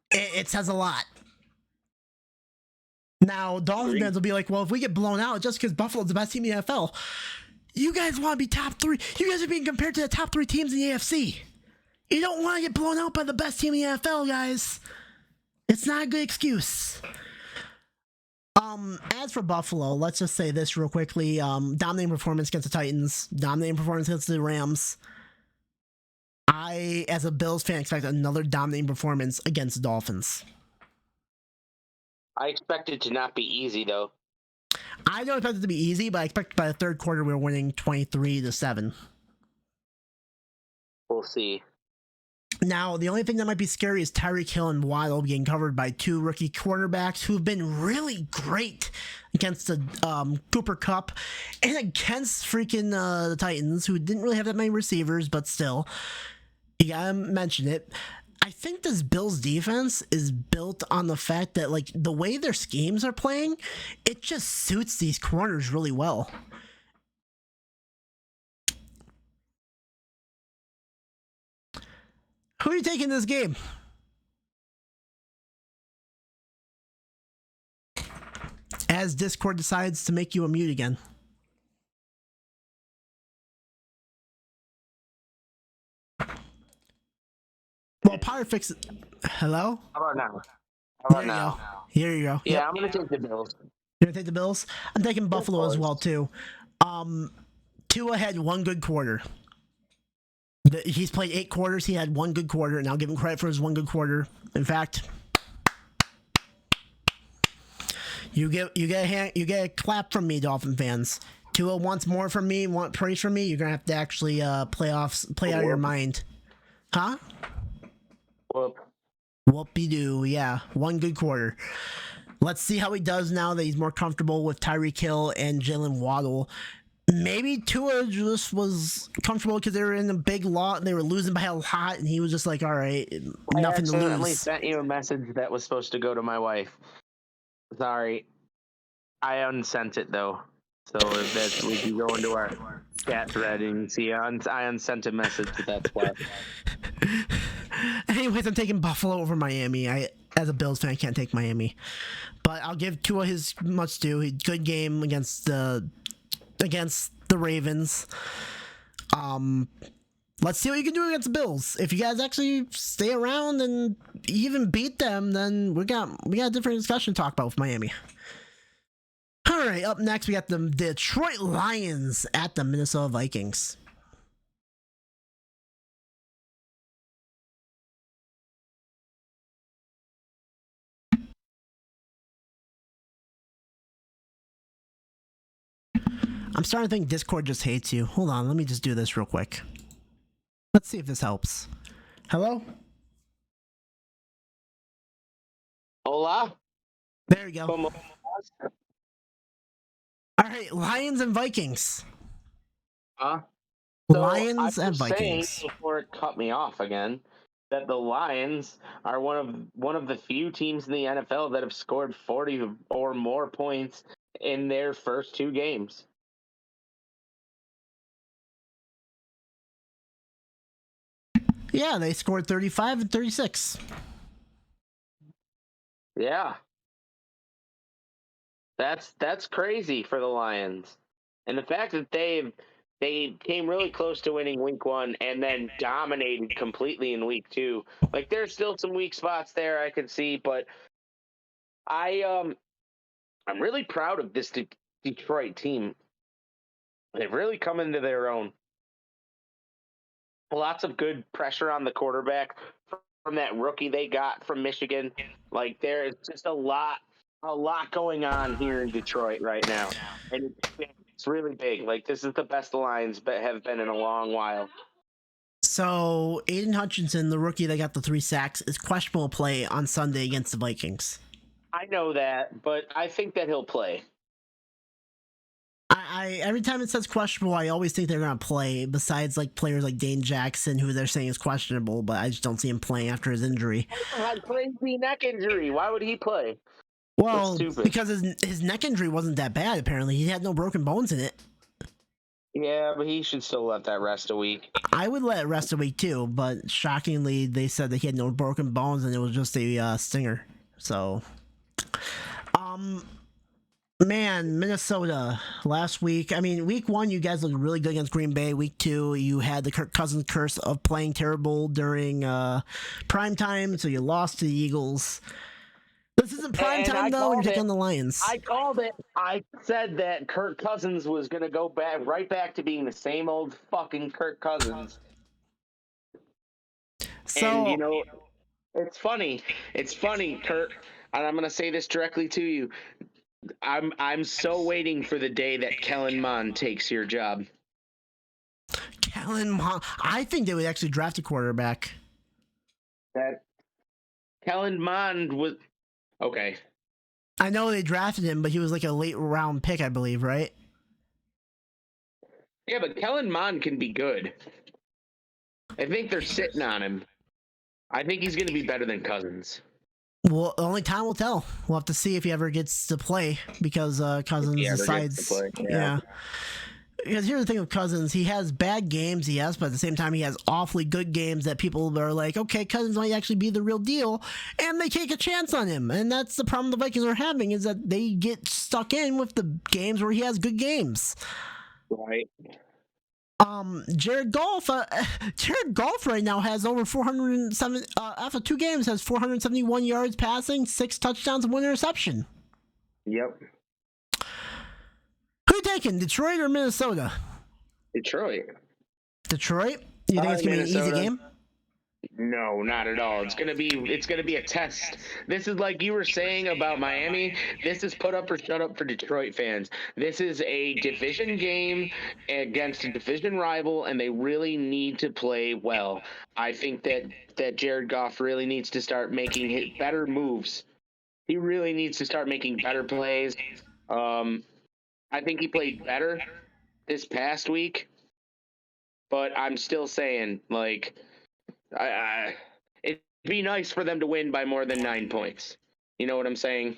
It says a lot. Now, Dolphins fans will be like, well, if we get blown out just because Buffalo's the best team in the NFL, you guys want to be top 3. You guys are being compared to the top 3 teams in the AFC. You don't want to get blown out by the best team in the NFL, guys. It's not a good excuse. As for Buffalo, let's just say this real quickly. Dominating performance against the Titans. Dominating performance against the Rams. I, as a Bills fan, expect another dominating performance against the Dolphins. I expect it to not be easy, though. I don't expect it to be easy, but I expect by the third quarter we're winning 23-7. We'll see. Now, the only thing that might be scary is Tyreek Hill and Waddle being covered by two rookie quarterbacks who've been really great against the Cooper Kupp and against freaking the Titans, who didn't really have that many receivers, but still, you gotta mention it. I think this Bills defense is built on the fact that, like, the way their schemes are playing, it just suits these corners really well. Who are you taking this game? As Discord decides to make you a mute again. Well, Power fix it. Hello? How about now? Here you go. Yeah, Yep. I'm going to take the Bills. You're going to take the Bills? I'm taking Buffalo as well, too. Tua had one good quarter. He's played 8 quarters. He had one good quarter, and I'll give him credit for his one good quarter. In fact, you get a clap from me, Dolphin fans. Tua wants more from me, want praise from me. You're gonna have to actually play out of your mind, huh? Whoopie-doo, yeah. One good quarter. Let's see how he does now that he's more comfortable with Tyreek Hill and Jalen Waddle. Maybe Tua just was comfortable because they were in a big lot and they were losing by a lot, and he was just like, all right, nothing to lose. I accidentally sent you a message that was supposed to go to my wife. Sorry. I unsent it, though. So if that's, we can go into our chat thread and see I unsent a message, that's why. Anyways, I'm taking Buffalo over Miami. As a Bills fan, I can't take Miami. But I'll give Tua his much due. Good game against the Ravens. Let's see what you can do against the Bills. If you guys actually stay around and even beat them, then we got a different discussion to talk about with Miami. All right, up next we got the Detroit Lions at the Minnesota Vikings. I'm starting to think Discord just hates you. Hold on, let me just do this real quick. Let's see if this helps. Hello? Hola? There you go. Alright, Lions and Vikings. Huh? Lions and Vikings. Saying, before it cut me off again, that the Lions are one of the few teams in the NFL that have scored 40 or more points in their first 2 games. Yeah, they scored 35 and 36. Yeah. That's crazy for the Lions. And the fact that they came really close to winning week 1 and then dominated completely in week 2. Like, there's still some weak spots there I can see, but I'm really proud of this Detroit team. They've really come into their own. Lots of good pressure on the quarterback from that rookie they got from Michigan. Like, there's just a lot going on here in Detroit right now. And it's really big. Like, this is the best the Lions have been in a long while. So, Aiden Hutchinson, the rookie that got the 3 sacks, is questionable play on Sunday against the Vikings. I know that, but I think that he'll play. I every time it says questionable, I always think they're gonna play. Besides, like, players like Dane Jackson, who they're saying is questionable, but I just don't see him playing after his injury. He had crazy neck injury. Why would he play? Well, because his neck injury wasn't that bad. Apparently, he had no broken bones in it. Yeah, but he should still let that rest a week. I would let it rest a week too, but shockingly, they said that he had no broken bones and it was just a stinger. So, man, Minnesota last week. I mean, week 1, you guys looked really good against Green Bay. Week 2, you had the Kirk Cousins curse of playing terrible during prime time, so you lost to the Eagles. This isn't prime time, though, and you're taking the Lions. I called it. I said that Kirk Cousins was going to go right back to being the same old fucking Kirk Cousins. So And it's funny. It's funny, Kurt. And I'm gonna say this directly to you. I'm so waiting for the day that Kellen Mond takes your job. Kellen Mond, I think they would actually draft a quarterback. That Kellen Mond was okay. I know they drafted him, but he was like a late round pick, I believe, right? Yeah, but Kellen Mond can be good. I think they're sitting on him. I think he's going to be better than Cousins. Well, only time will tell. We'll have to see if he ever gets to play because Cousins decides. Yeah. Because here's the thing with Cousins, he has bad games, yes, but at the same time, he has awfully good games that people are like, okay, Cousins might actually be the real deal, and they take a chance on him. And that's the problem the Vikings are having, is that they get stuck in with the games where he has good games. Right. Jared Goff right now has over 407, after 2 games, has 471 yards passing, 6 touchdowns, and 1 interception. Yep. Who you taking, Detroit or Minnesota? Detroit. Detroit? You think it's gonna be an easy game? No, not at all. It's gonna be a test. This is like you were saying about Miami. This is put up or shut up for Detroit fans. This is a division game against a division rival, and they really need to play well. I think that Jared Goff really needs to start making better moves. He really needs to start making better plays. I think he played better this past week, but I'm still saying, like, it'd be nice for them to win by more than 9 points. You know what I'm saying?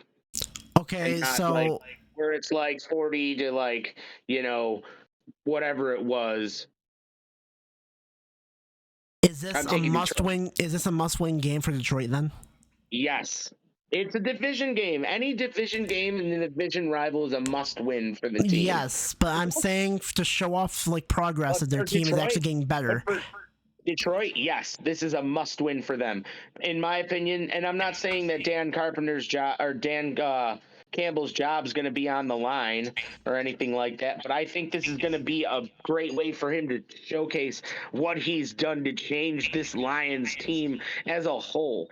Okay, so like, where it's like 40 to like, whatever it was. Is this a must-win? Is this a must-win game for Detroit then? Yes. It's a division game. Any division game in the division rival is a must-win for the team. Yes, but I'm saying to show off like progress that their team is actually getting better. Detroit, yes, this is a must-win for them, in my opinion. And I'm not saying that Dan Carpenter's job or Dan Campbell's job is going to be on the line or anything like that, but I think this is going to be a great way for him to showcase what he's done to change this Lions team as a whole.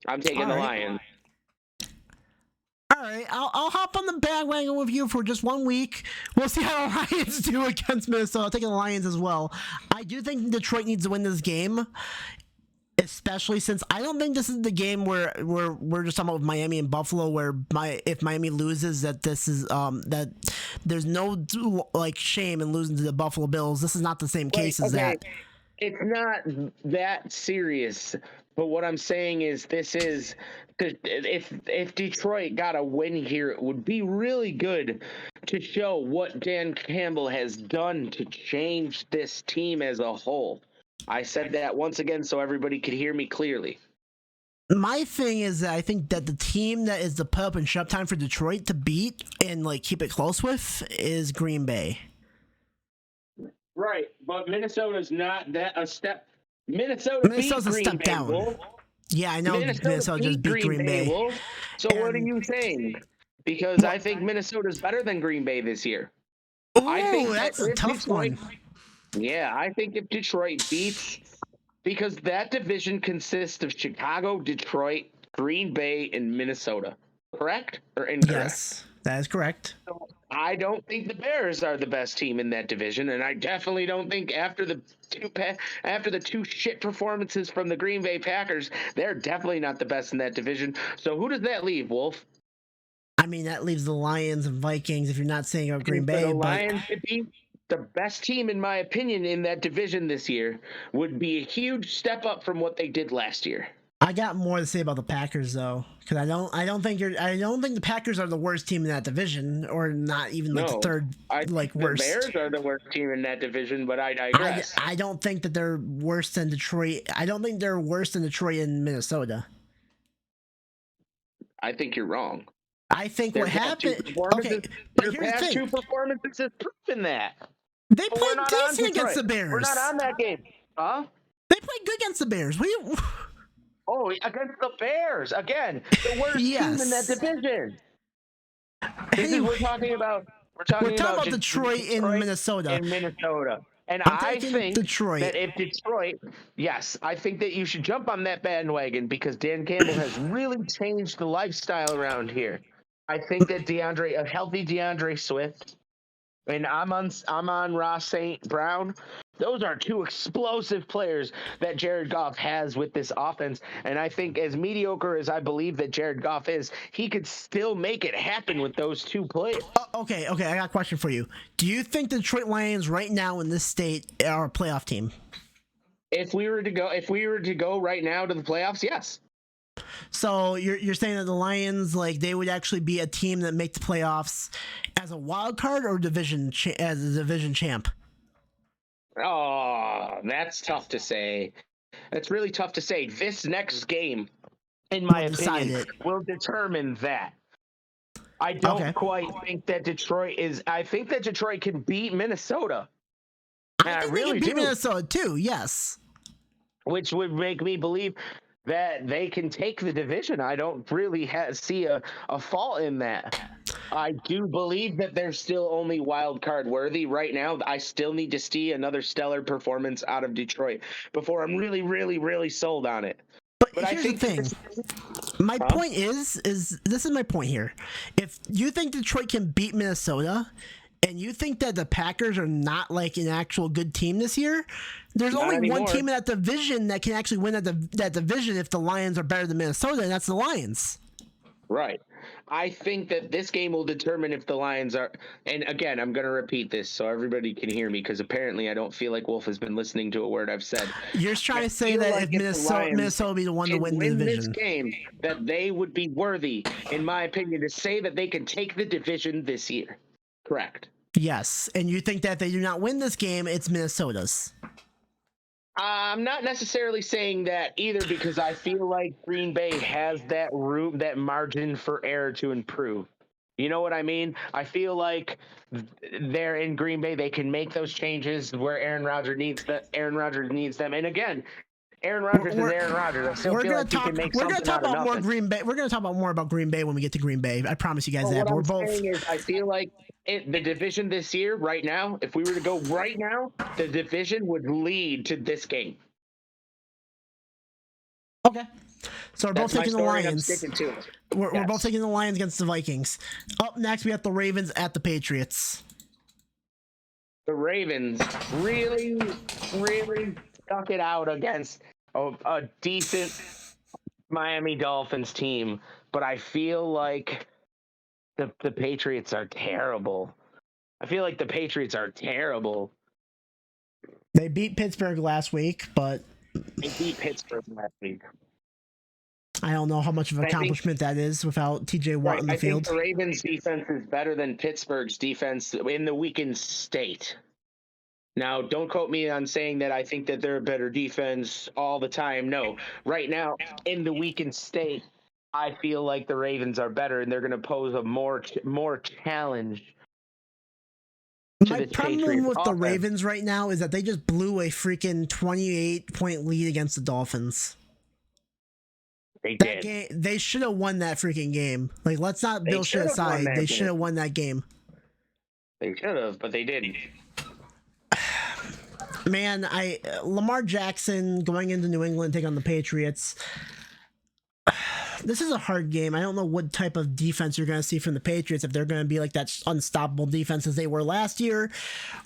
I'm taking the Lions. All right, I'll hop on the bandwagon with you for just 1 week. We'll see how the Lions do against Minnesota. I'll take the Lions as well. I do think Detroit needs to win this game, especially since I don't think this is the game where we're just talking about Miami and Buffalo, where if Miami loses, that this is that there's no like shame in losing to the Buffalo Bills. This is not the same case as that. It's not that serious. But what I'm saying is if Detroit got a win here, it would be really good to show what Dan Campbell has done to change this team as a whole. I said that once again so everybody could hear me clearly. My thing is that I think that the team that is the put up and shut time for Detroit to beat and like keep it close with is Green Bay. Right, but Minnesota's not that a step. Minnesota's a step down. Wolf. Yeah, I know Minnesota just beat Green Bay. Wolf. So what are you saying? Because I think Minnesota's better than Green Bay this year. I think that's a tough one. Yeah, I think if Detroit beats, because that division consists of Chicago, Detroit, Green Bay, and Minnesota. Correct or incorrect? Yes, that is correct. So I don't think the Bears are the best team in that division, and I definitely don't think after the two shit performances from the Green Bay Packers, they're definitely not the best in that division. So who does that leave, Wolf? I mean, that leaves the Lions and Vikings if you're not saying about Green Bay. The Lions could be the best team, in my opinion, in that division this year. Would be a huge step up from what they did last year. I got more to say about the Packers though, because I don't think the Packers are the worst team in that division, or not even like the third worst. The Bears are the worst team in that division, but I digress. I don't think that they're worse than Detroit. I don't think they're worse than Detroit and Minnesota. I think you're wrong. I think what happened. Okay, but here's the thing. 2 performances have proven that. They played decent against the Bears. We're not on that game, huh? They played good against the Bears. Oh, against the Bears again, the worst team in that division. We're talking about Detroit and Minnesota. And I'm I taking think Detroit. that if Detroit, yes, I think that you should jump on that bandwagon because Dan Campbell has really changed the lifestyle around here. I think that a healthy DeAndre Swift, and I'm on Ross St. Brown. Those are two explosive players that Jared Goff has with this offense. And I think as mediocre as I believe that Jared Goff is, he could still make it happen with those two players. Okay, I got a question for you. Do you think the Detroit Lions right now in this state are a playoff team? If we were to go right now to the playoffs, yes. So you're saying that the Lions, like, they would actually be a team that make the playoffs as a wild card or as a division champ? Oh, that's tough to say. That's really tough to say. This next game, in my opinion, will determine that. I don't quite think that Detroit is. I think that Detroit can beat Minnesota. I think they can beat Minnesota too. Yes, which would make me believe that they can take the division. I don't really see a fault in that. I do believe that they're still only wild card worthy right now. I still need to see another stellar performance out of Detroit before I'm really, really, really sold on it. But here's the thing. My point is this is my point here. If you think Detroit can beat Minnesota, and you think that the Packers are not like an actual good team this year, there's only one team in that division that can actually win that division if the Lions are better than Minnesota, and that's the Lions. Right. I think that this game will determine if the Lions are, and again, I'm going to repeat this so everybody can hear me because apparently I don't feel like Wolf has been listening to a word I've said. You're trying to say that if Minnesota be the one to win the division, this game, that they would be worthy, in my opinion, to say that they can take the division this year. Correct. Yes, and you think that if they do not win this game, it's Minnesota's. I'm not necessarily saying that either because I feel like Green Bay has that room, that margin for error to improve. You know what I mean? I feel like they're in Green Bay. They can make those changes where Aaron Rodgers needs them. And again, Aaron Rodgers is Aaron Rodgers. I still feel like he can make something out of nothing. We're going to talk about more Green Bay. We're going to talk about more about Green Bay when we get to Green Bay. I promise you guys that. What I'm saying is I feel like the division this year, right now, if we were to go right now, the division would lead to this game. Okay. So we're both taking the Lions. We're both taking the Lions against the Vikings. Up next, we have the Ravens at the Patriots. The Ravens really, really stuck it out against a decent Miami Dolphins team, but I feel like the Patriots are terrible. I feel like the Patriots are terrible. They beat Pittsburgh last week, but they beat Pittsburgh last week. I don't know how much of an accomplishment that is without TJ Watt in the field. I think the Ravens' defense is better than Pittsburgh's defense in the weakened state. Now, don't quote me on saying that I think that they're a better defense all the time. No. Right now, in the weakened state, I feel like the Ravens are better, and they're going to pose a more challenge. My problem with the Ravens right now is that they just blew a freaking 28-point lead against the Dolphins. They should have won that freaking game. Like, let's not build shit aside. They should have won that game. They should have, but they didn't. Man, Lamar Jackson going into New England, take on the Patriots. This is a hard game. I don't know what type of defense you're going to see from the Patriots, if they're going to be like that unstoppable defense as they were last year,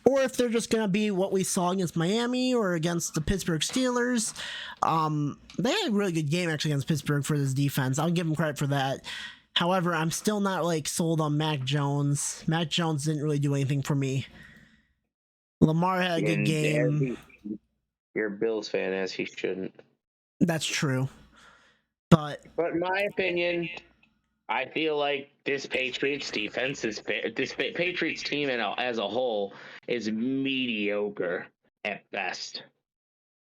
or if they're just going to be what we saw against Miami or against the Pittsburgh Steelers. They had a really good game actually against Pittsburgh for this defense. I'll give them credit for that. However, I'm still not like sold on Mac Jones. Mac Jones didn't really do anything for me. Lamar had a good game. You're a Bills fan, as he shouldn't. That's true. But in my opinion, I feel like this Patriots defense Patriots team as a whole is mediocre at best.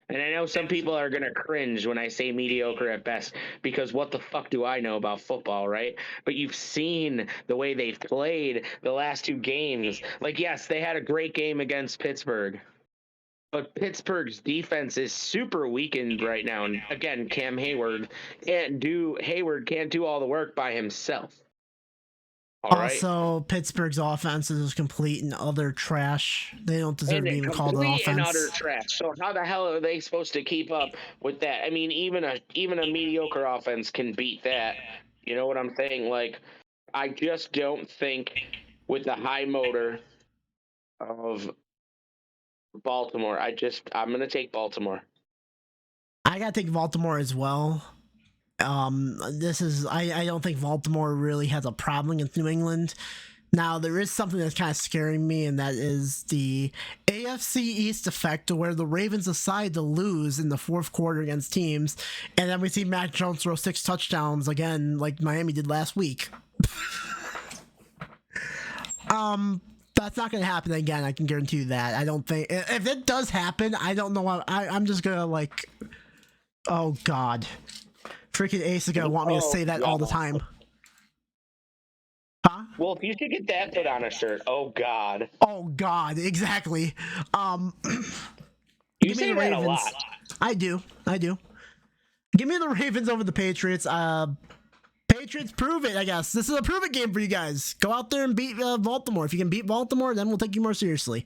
And I know some people are going to cringe when I say mediocre at best, because what the fuck do I know about football, right? But you've seen the way they've played the last two games. Like, yes, they had a great game against Pittsburgh, but Pittsburgh's defense is super weakened right now. And again, Hayward can't do all the work by himself. All right. Also, Pittsburgh's offense is complete and utter trash. They don't deserve to be even called an Complete and utter offense. trash. So how the hell are they supposed to keep up with that? I mean, even a mediocre offense can beat that. You know what I'm saying? Like, I just don't think with the high motor of Baltimore. I'm gonna take Baltimore. I gotta take Baltimore as well. I don't think Baltimore really has a problem against New England. Now there is something that's kind of scaring me, and that is the AFC East effect, to where the Ravens decide to lose in the fourth quarter against teams, and then we see Mac Jones throw 6 touchdowns again, like Miami did last week. That's not going to happen again. I can guarantee you that. I don't think if it does happen, I don't know. I'm just gonna like, oh God. Freaking Ace is gonna want me to say that all the time. Huh? Well, if you should get that put on a shirt. Oh God. Oh God, exactly. You say that a lot. I do. Give me the Ravens over the Patriots. Patriots, prove it, I guess. This is a prove it game for you guys. Go out there and beat Baltimore. If you can beat Baltimore, then we'll take you more seriously.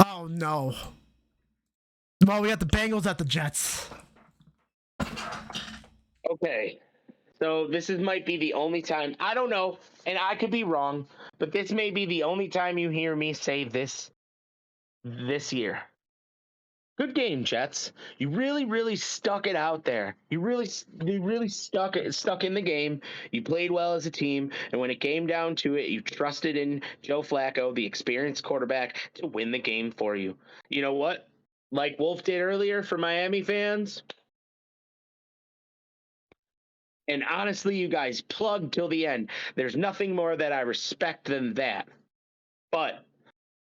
Oh no. Well, we got the Bengals at the Jets. Okay. So this might be the only time, I don't know, and I could be wrong, but this may be the only time you hear me say this year. Good game, Jets. You really stuck it out there. You really stuck in the game. You played well as a team, and when it came down to it, you trusted in Joe Flacco, the experienced quarterback, to win the game for you. You know what? Like Wolf did earlier for Miami fans. And honestly, you guys plugged till the end. There's nothing more that I respect than that. But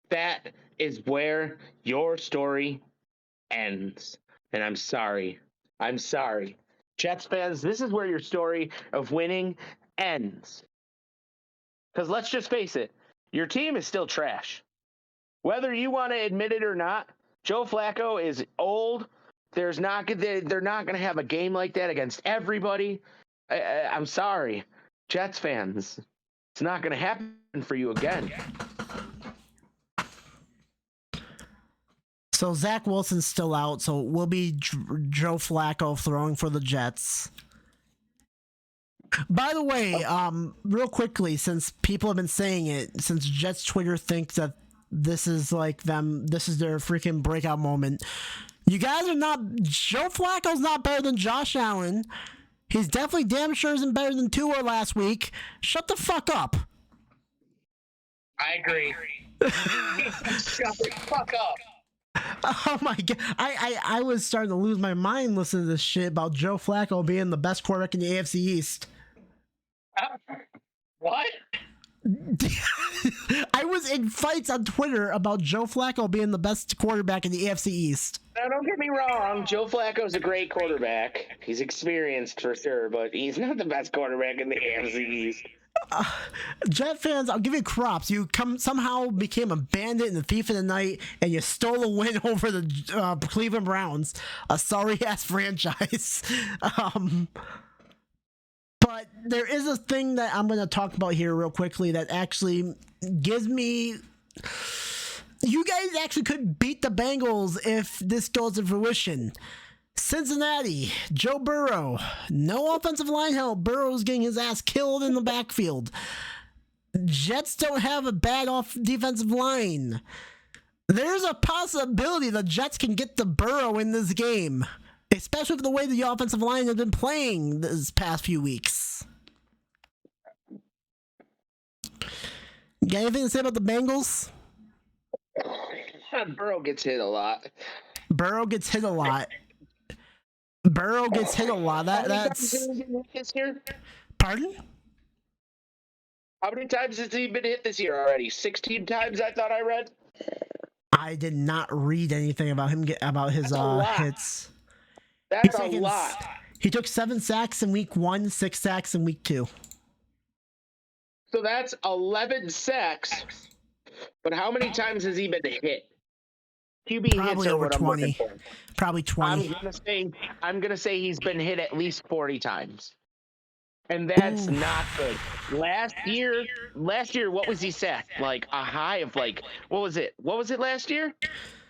that is where your story ends. And I'm sorry. Jets fans, this is where your story of winning ends. Because let's just face it, your team is still trash. Whether you want to admit it or not, Joe Flacco is old. They're not going to have a game like that against everybody. I'm sorry, Jets fans. It's not going to happen for you again. So Zach Wilson's still out, so it will be Joe Flacco throwing for the Jets. By the way, real quickly, since people have been saying it, since Jets Twitter thinks that this is their freaking breakout moment. You guys are not. Joe Flacco's not better than Josh Allen. He's definitely damn sure isn't better than Tua last week. Shut the fuck up. I agree. Shut the fuck up. Oh my God. I was starting to lose my mind listening to this shit about Joe Flacco being the best quarterback in the AFC East. What? I was in fights on Twitter about Joe Flacco being the best quarterback in the AFC East. Now, don't get me wrong. Joe Flacco's a great quarterback. He's experienced for sure, but he's not the best quarterback in the AFC East. Jet fans, I'll give you props. You somehow became a bandit and a thief in the night, and you stole a win over the Cleveland Browns, a sorry-ass franchise. But there is a thing that I'm going to talk about here real quickly that actually gives me... You guys actually could beat the Bengals if this goes to fruition. Cincinnati, Joe Burrow, no offensive line help. Burrow's getting his ass killed in the backfield. Jets don't have a bad defensive line. There's a possibility the Jets can get the Burrow in this game, especially with the way the offensive line has been playing this past few weeks. You got anything to say about the Bengals? Burrow gets hit a lot. Burrow gets hit a lot. That's this year? Pardon? How many times has he been hit this year already? 16 times, I thought I read. I did not read anything about him about his hits. That's a lot. He took 7 sacks in week 1, 6 sacks in week 2. So that's 11 sacks. But how many times has he been hit? QB probably hits over what 20. Probably 20. I'm gonna say he's been hit at least 40 times. And that's Ooh. not good. Last year, what was he sacked? Like a high of like, what was it? What was it last year?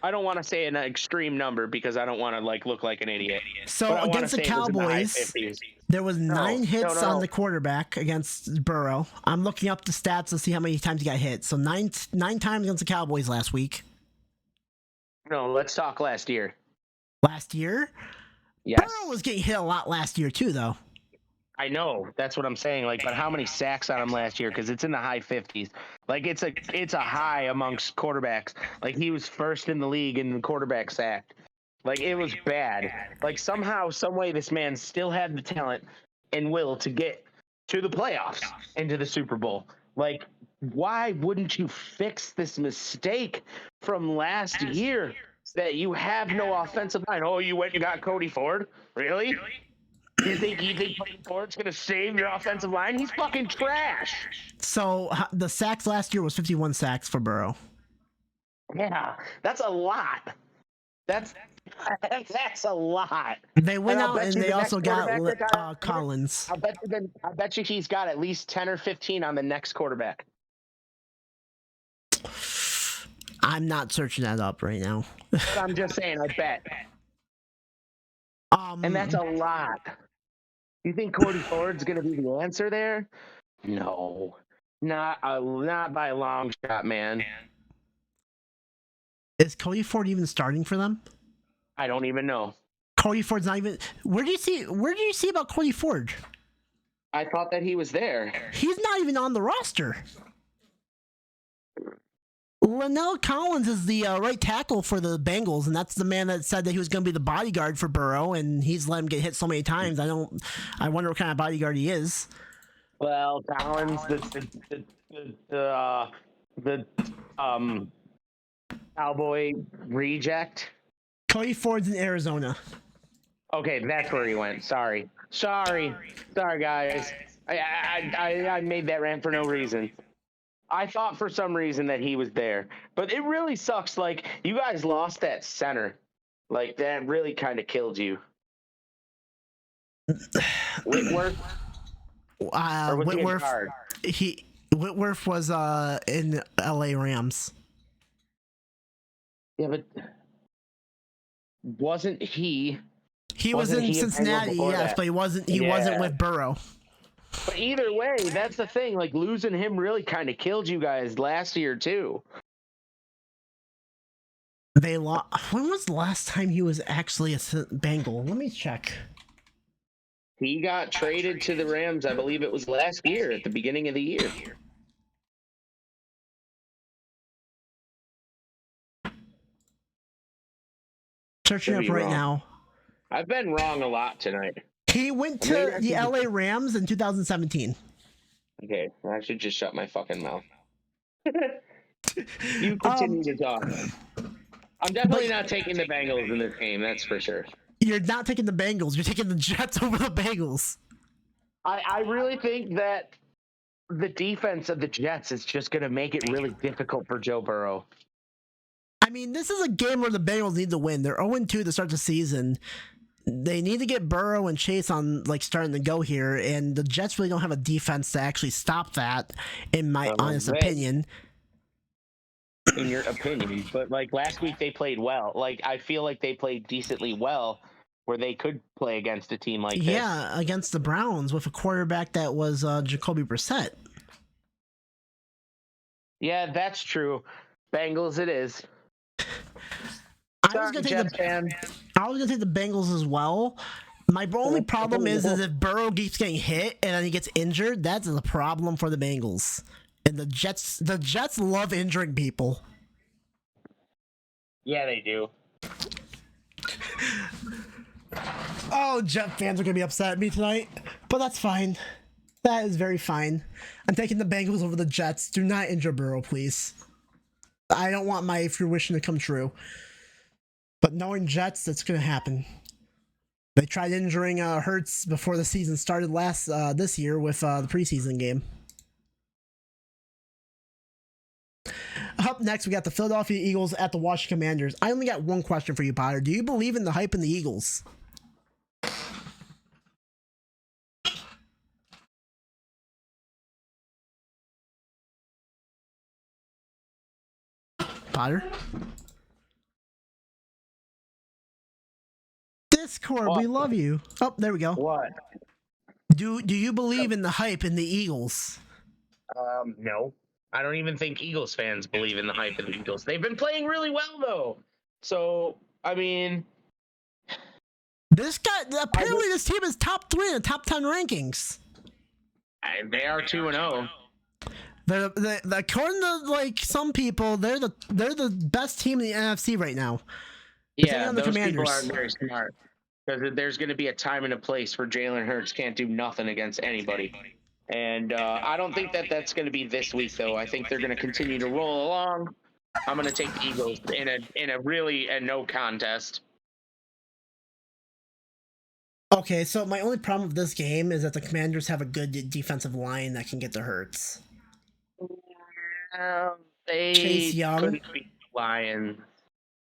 I don't want to say an extreme number because I don't want to like look like an idiot. But So I want to against the say it was in the high Cowboys, 50s. there was 9 hits on No. the quarterback against Burrow. I'm looking up the stats to see how many times he got hit. So nine times against the Cowboys last week. No, let's talk last year. Last year? Yes. Burrow was getting hit a lot last year too, though. I know. That's what I'm saying. Like, but how many sacks on him last year? Because it's in the high 50s. Like, it's a high amongst quarterbacks. Like, he was first in the league in the quarterback sacked. Like, it was bad. Like, somehow, some way, this man still had the talent and will to get to the playoffs and to the Super Bowl. Like, why wouldn't you fix this mistake from last year that you have no offensive line? Oh, you went and got Cody Ford? Really? You think Cody Ford's gonna save your offensive line? He's fucking trash. So the sacks last year was 51 sacks for Burrow. Yeah, that's a lot. That's a lot. They went out and you they the also next got quarterback that got- Collins. I bet you he's got at least 10 or 15 on the next quarterback. I'm not searching that up right now. But I'm just saying, I bet. And that's a lot. You think Cody Ford's going to be the answer there? No. Not by a long shot, man. Is Cody Ford even starting for them? I don't even know. Cody Ford's not even. Where do you see about Cody Ford? I thought that he was there. He's not even on the roster. Linnell Collins is the right tackle for the Bengals, and that's the man that said that he was going to be the bodyguard for Burrow, and he's let him get hit so many times. I wonder what kind of bodyguard he is. Well, Collins, the Cowboy reject. Cody Ford's in Arizona. Okay, that's where he went. Sorry, guys. I made that rant for no reason. I thought for some reason that he was there, but it really sucks. Like, you guys lost that center. Like, that really kind of killed you. Whitworth. Whitworth was in LA Rams. Yeah, but wasn't he? He was in Cincinnati, yes, but he wasn't with Burrow. But either way, that's the thing. Like, losing him really kind of killed you guys last year too. They lost. When was the last time he was actually a Bengal? Let me check. He got traded to the Rams. I believe it was last year at the beginning of the year. Searching up right now. I've been wrong a lot tonight. He went to the LA Rams in 2017. Okay, I should just shut my fucking mouth. You continue to talk. I'm definitely not taking the Bengals in this game, that's for sure. You're not taking the Bengals. You're taking the Jets over the Bengals. I really think that the defense of the Jets is just going to make it really difficult for Joe Burrow. I mean, this is a game where the Bengals need to win. They're 0-2 to start the season. They need to get Burrow and Chase on starting to go here, and the Jets really don't have a defense to actually stop that, in my honest opinion. In your opinion, but last week they played well. I feel like they played decently well, where they could play against a team like this. Yeah, against the Browns with a quarterback that was Jacoby Brissett. Yeah, that's true. Bengals, it is. I was gonna take the Bengals as well. My only problem is if Burrow keeps getting hit and then he gets injured, that's a problem for the Bengals. And the Jets love injuring people. Yeah, they do. Oh, Jet fans are gonna be upset at me tonight, but that's fine. That is very fine. I'm taking the Bengals over the Jets. Do not injure Burrow, please. I don't want my if you're wishing to come true. But knowing Jets, that's gonna happen. They tried injuring Hurts before the season started this year with the preseason game. Up next, we got the Philadelphia Eagles at the Washington Commanders. I only got one question for you, Potter. Do you believe in the hype in the Eagles? Potter. Discord, we love you. Oh, there we go. What? Do you believe in the hype in the Eagles? No. I don't even think Eagles fans believe in the hype of the Eagles. They've been playing really well, though. So, I mean... This team is top 3 in the top 10 rankings. They are 2-0. According to like some people, they're the best team in the NFC right now. Yeah, those people aren't very smart. Because there's going to be a time and a place where Jalen Hurts can't do nothing against anybody. And I don't think that's going to be this week, though. I think they're going to continue to roll along. I'm going to take the Eagles in a no contest. Okay, so my only problem with this game is that the Commanders have a good defensive line that can get to Hurts. They Chase Young couldn't beat the Lions.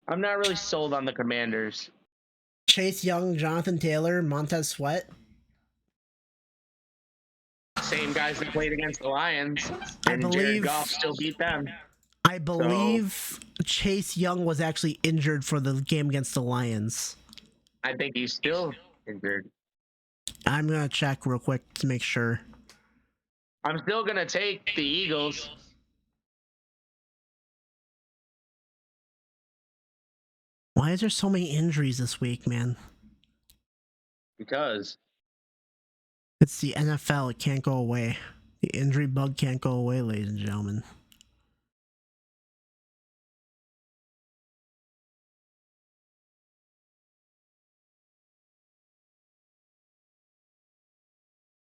I'm not really sold on the Commanders. Chase Young, Jonathan Taylor, Montez Sweat. Same guys that played against the Lions. And Jared Goff still beat them. I believe Chase Young was actually injured for the game against the Lions. I think he's still injured. I'm going to check real quick to make sure. I'm still going to take the Eagles. Why is there so many injuries this week, man? Because it's the NFL. It can't go away. The injury bug can't go away, ladies and gentlemen.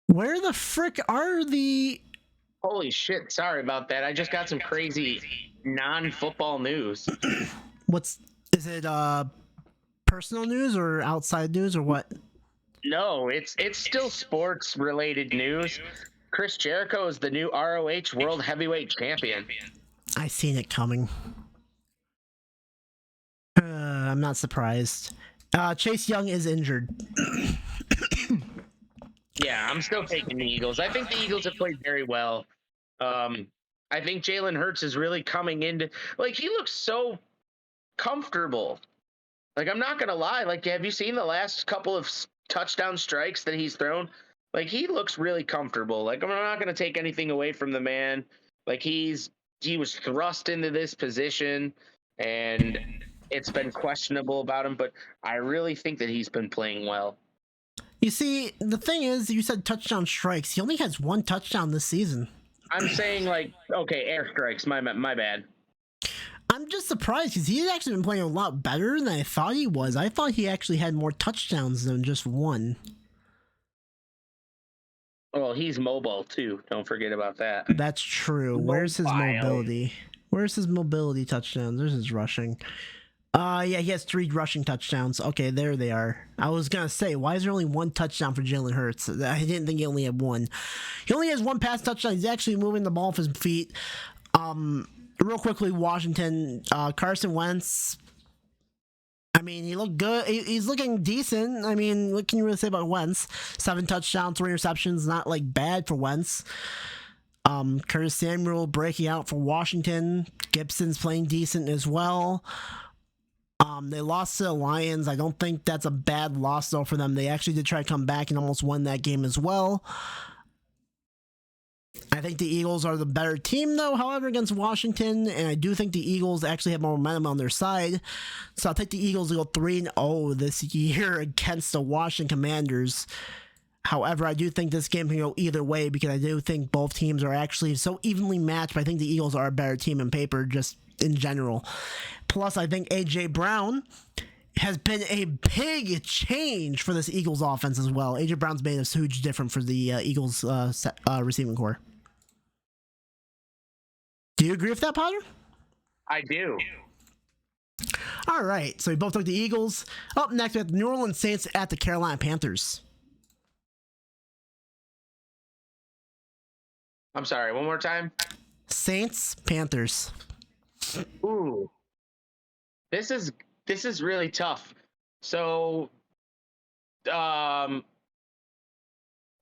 Where the frick are the... Holy shit, sorry about that. I just got some crazy non-football news. Is it personal news or outside news or what? No, it's still sports related news. Chris Jericho is the new ROH World Heavyweight Champion. I seen it coming. I'm not surprised. Chase Young is injured. Yeah, I'm still taking the Eagles. I think the Eagles have played very well. I think Jalen Hurts is really coming into... Like, he looks so comfortable. Like, I'm not going to lie. Like, have you seen the last couple of touchdown strikes that he's thrown? Like, he looks really comfortable. Like, I'm not going to take anything away from the man. Like, he was thrust into this position, and it's been questionable about him, but I really think that he's been playing well. You see, the thing is, you said touchdown strikes. He only has 1 touchdown this season. I'm saying, like, okay, airstrikes. My bad. I'm just surprised because he's actually been playing a lot better than I thought he was. I thought he actually had more touchdowns than just 1. Well, he's mobile, too. Don't forget about that. That's true. Where's his mobility? Where's his mobility touchdowns? There's his rushing. Yeah, he has 3 rushing touchdowns. Okay, there they are. I was gonna say, why is there only 1 touchdown for Jalen Hurts? I didn't think he only had 1. He only has 1 pass touchdown. He's actually moving the ball off his feet. Real quickly, Washington, Carson Wentz. I mean, he looked good. He's looking decent. I mean, what can you really say about Wentz? 7 touchdowns, 3 interceptions. Not like bad for Wentz. Curtis Samuel breaking out for Washington. Gibson's playing decent as well. They lost to the Lions. I don't think that's a bad loss, though, for them. They actually did try to come back and almost won that game as well. I think the Eagles are the better team, though, however, against Washington, and I do think the Eagles actually have more momentum on their side. So I'll take the Eagles to go 3-0 this year against the Washington Commanders. However, I do think this game can go either way because I do think both teams are actually so evenly matched, but I think the Eagles are a better team in paper, just in general. Plus, I think A.J. Brown has been a big change for this Eagles offense as well. A.J. Brown's made a huge difference for the Eagles receiving core. Do you agree with that, Potter? I do. All right, so we both took the Eagles. Up next, we have the New Orleans Saints at the Carolina Panthers. I'm sorry, one more time? Saints, Panthers. Ooh. This is really tough. So,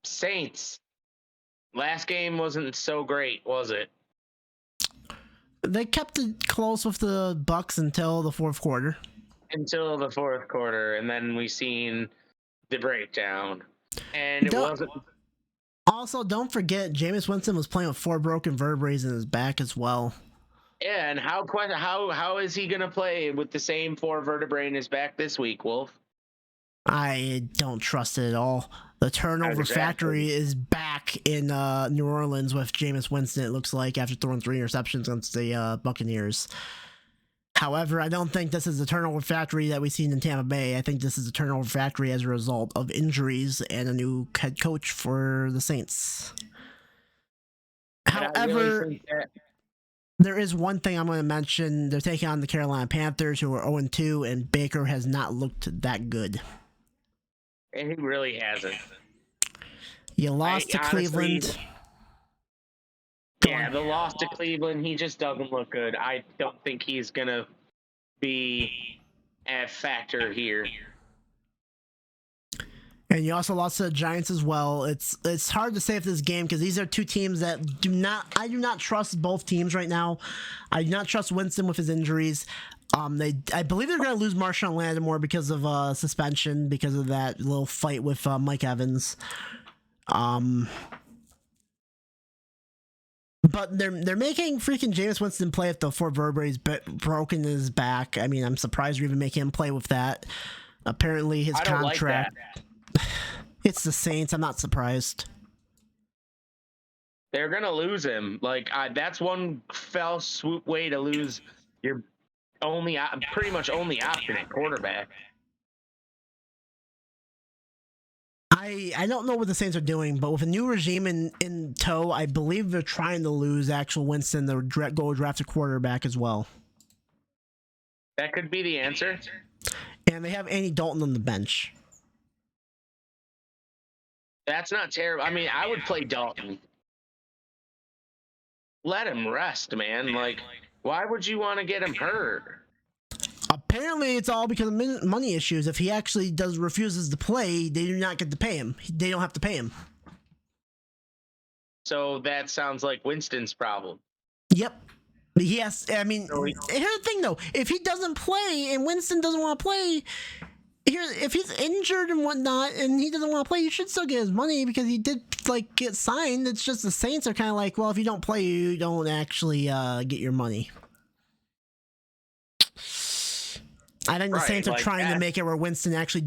Saints. Last game wasn't so great, was it? They kept it close with the Bucs until the fourth quarter. Until the fourth quarter, and then we seen the breakdown. And it wasn't. Also, don't forget, Jameis Winston was playing with 4 broken vertebrae in his back as well. Yeah, and how is he going to play with the same 4 vertebrae in his back this week, Wolf? I don't trust it at all. The turnover factory is back in New Orleans with Jameis Winston, it looks like, after throwing 3 interceptions against the Buccaneers. However, I don't think this is the turnover factory that we've seen in Tampa Bay. I think this is a turnover factory as a result of injuries and a new head coach for the Saints. However, there is one thing I'm going to mention. They're taking on the Carolina Panthers, who are 0-2, and Baker has not looked that good. And he really hasn't. You lost to Cleveland. Yeah, the loss to Cleveland, he just doesn't look good. I don't think he's going to be a factor here. And you also lost to the Giants as well. It's hard to say if this game, because these are 2 teams that I do not trust both teams right now. I do not trust Winston with his injuries. I believe they're going to lose Marshawn Lattimore because of suspension, because of that little fight with Mike Evans. But they're making freaking Jameis Winston play with the 4 vertebrae broken in hise back. I mean, I'm surprised you're even making him play with that. Apparently, his contract. Like it's the Saints. I'm not surprised. They're gonna lose him. That's one fell swoop way to lose your pretty much only option at quarterback. I don't know what the Saints are doing, but with a new regime in tow, I believe they're trying to lose actual Winston to go draft a quarterback as well. That could be the answer. And they have Andy Dalton on the bench. That's not terrible. I mean, I would play Dalton. Let him rest, man. Why would you want to get him hurt? Apparently, it's all because of money issues. If he actually refuses to play, they do not get to pay him. They don't have to pay him. So that sounds like Winston's problem. Yep. He has. I mean, here's the thing though: if he doesn't play and Winston doesn't want to play, if he's injured and whatnot, and he doesn't want to play, you should still get his money because he did get signed. It's just the Saints are kind of like, well, if you don't play, you don't actually get your money. I think the Saints are trying to make it where Winston actually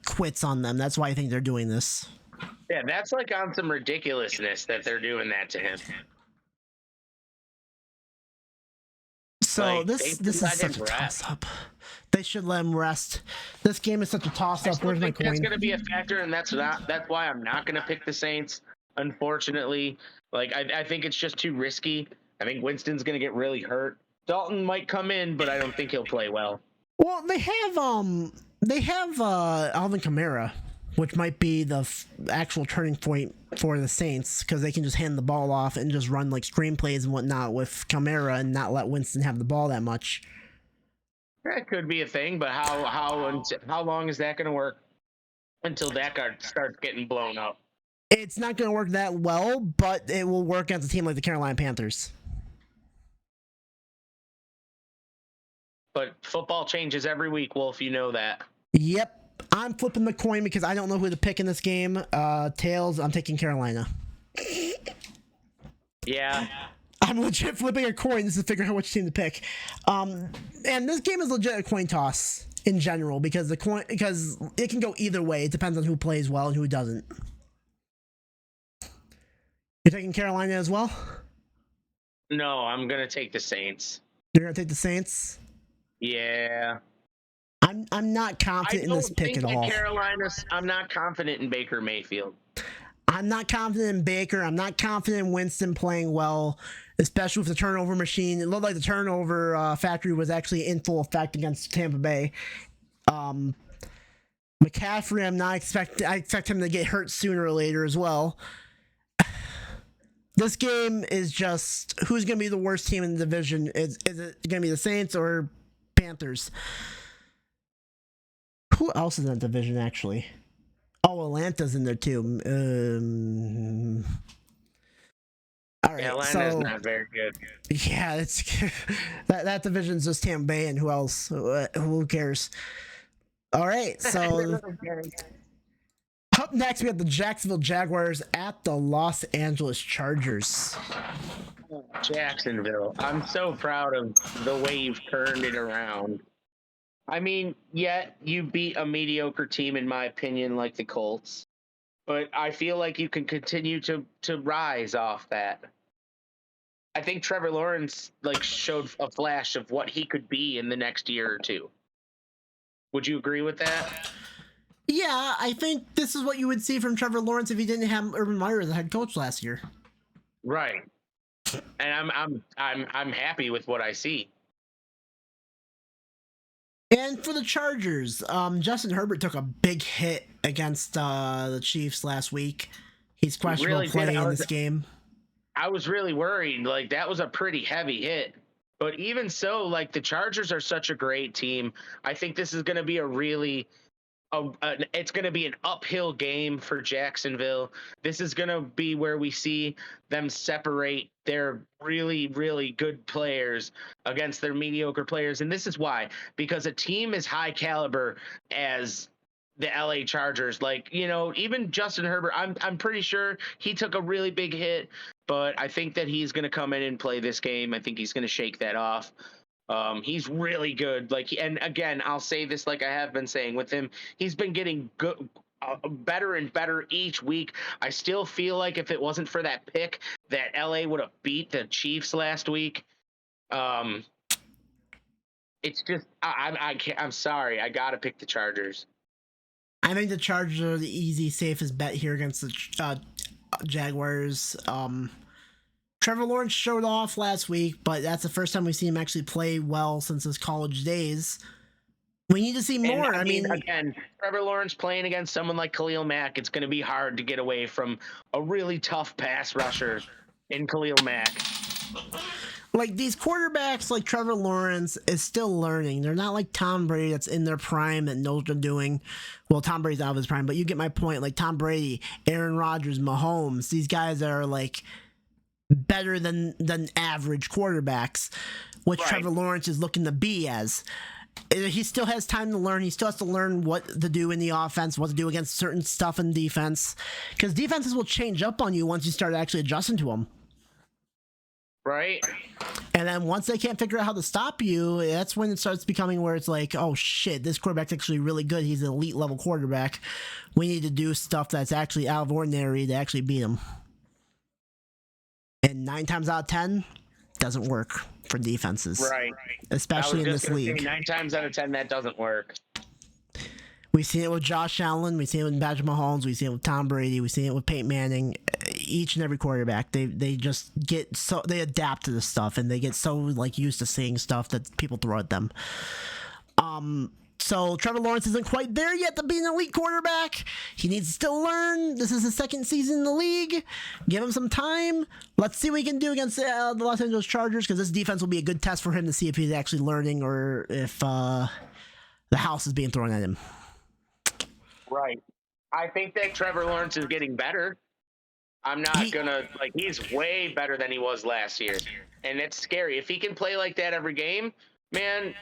quits on them. That's why I think they're doing this. Yeah, that's on some ridiculousness that they're doing that to him. So this is such a toss-up. They should let him rest. This game is such a toss-up. Where's my coin? That's going to be a factor, and that's why I'm not going to pick the Saints, unfortunately. I think it's just too risky. I think Winston's going to get really hurt. Dalton might come in, but I don't think he'll play well. Well, they have Alvin Kamara, which might be the actual turning point for the Saints, because they can just hand the ball off and just run screenplays and whatnot with Kamara and not let Winston have the ball that much. That could be a thing, but how long is that going to work until that guard starts getting blown up? It's not going to work that well, but it will work against a team like the Carolina Panthers. But football changes every week, Wolf. You know that. Yep. I'm flipping the coin because I don't know who to pick in this game. Tails, I'm taking Carolina. Yeah. I'm legit flipping a coin just to figure out which team to pick. And this game is legit a coin toss in general because it can go either way. It depends on who plays well and who doesn't. You're taking Carolina as well? No, I'm going to take the Saints. You're going to take the Saints? Yeah. I'm not confident in this pick at all. I'm not confident in Baker Mayfield. I'm not confident in Baker. I'm not confident in Winston playing well, especially with the turnover machine. It looked like the turnover factory was actually in full effect against Tampa Bay. McCaffrey, I expect him to get hurt sooner or later as well. This game is just who's going to be the worst team in the division. Is it going to be the Saints or Panthers? Who else is in that division, actually? Oh, Atlanta's in there, too. All right, Atlanta's so not very good. yeah, it's that division's just Tampa Bay, and who else? Who cares? All right, so up next we have the Jacksonville Jaguars at the Los Angeles Chargers. Jacksonville. I'm so proud of the way you've turned it around. I mean, yet you beat a mediocre team, in my opinion, like the Colts. But I feel like you can continue to rise off that. I think Trevor Lawrence showed a flash of what he could be in the next year or two. Would you agree with that? Yeah, I think this is what you would see from Trevor Lawrence if he didn't have Urban Meyer as the head coach last year. Right. And I'm happy with what I see. And for the Chargers, Justin Herbert took a big hit against the Chiefs last week. He's questionable Really playing in this game. I was really worried. That was a pretty heavy hit. But even so, the Chargers are such a great team. I think this is going to be it's going to be an uphill game for Jacksonville. This is going to be where we see them separate their really, really good players against their mediocre players. And this is why, because a team as high caliber as the LA Chargers, even Justin Herbert, I'm pretty sure he took a really big hit, but I think that he's going to come in and play this game. I think he's going to shake that off. He's really good. And again, I'll say this like I have been saying with him, he's been getting good, better and better each week. I still feel like if it wasn't for that pick, that LA would have beat the Chiefs last week. It's just I'm sorry, I gotta pick the Chargers. I think the Chargers are the easy, safest bet here against the Jaguars. Trevor Lawrence showed off last week, but that's the first time we've seen him actually play well since his college days. We need to see more. I mean, again, Trevor Lawrence playing against someone like Khalil Mack, it's going to be hard to get away from a really tough pass rusher in Khalil Mack. These quarterbacks like Trevor Lawrence is still learning. They're not like Tom Brady that's in their prime that knows what they're doing. Well, Tom Brady's out of his prime, but you get my point. Like Tom Brady, Aaron Rodgers, Mahomes, these guys are better than average quarterbacks, which right. Trevor Lawrence is looking to be as. He still has time to learn. He still has to learn what to do in the offense, what to do against certain stuff in defense, because defenses will change up on you once you start actually adjusting to them. Right. And then once they can't figure out how to stop you, that's when it starts becoming where it's like, oh shit, this quarterback's actually really good. He's an elite level quarterback. We need to do stuff that's actually out of ordinary to actually beat him. And 9 times out of 10, doesn't work for defenses. Right. Especially in this league. 9 times out of 10, that doesn't work. We've seen it with Josh Allen. We've seen it with Patrick Mahomes. We've seen it with Tom Brady. We've seen it with Peyton Manning. Each and every quarterback, they just get they adapt to this stuff, and they get so used to seeing stuff that people throw at them. So Trevor Lawrence isn't quite there yet to be an elite quarterback. He needs to still learn. This is his second season in the league. Give him some time. Let's see what he can do against the Los Angeles Chargers, because this defense will be a good test for him to see if he's actually learning or if the house is being thrown at him. Right. I think that Trevor Lawrence is getting better. I'm not he's way better than he was last year. And it's scary. If he can play like that every game, man,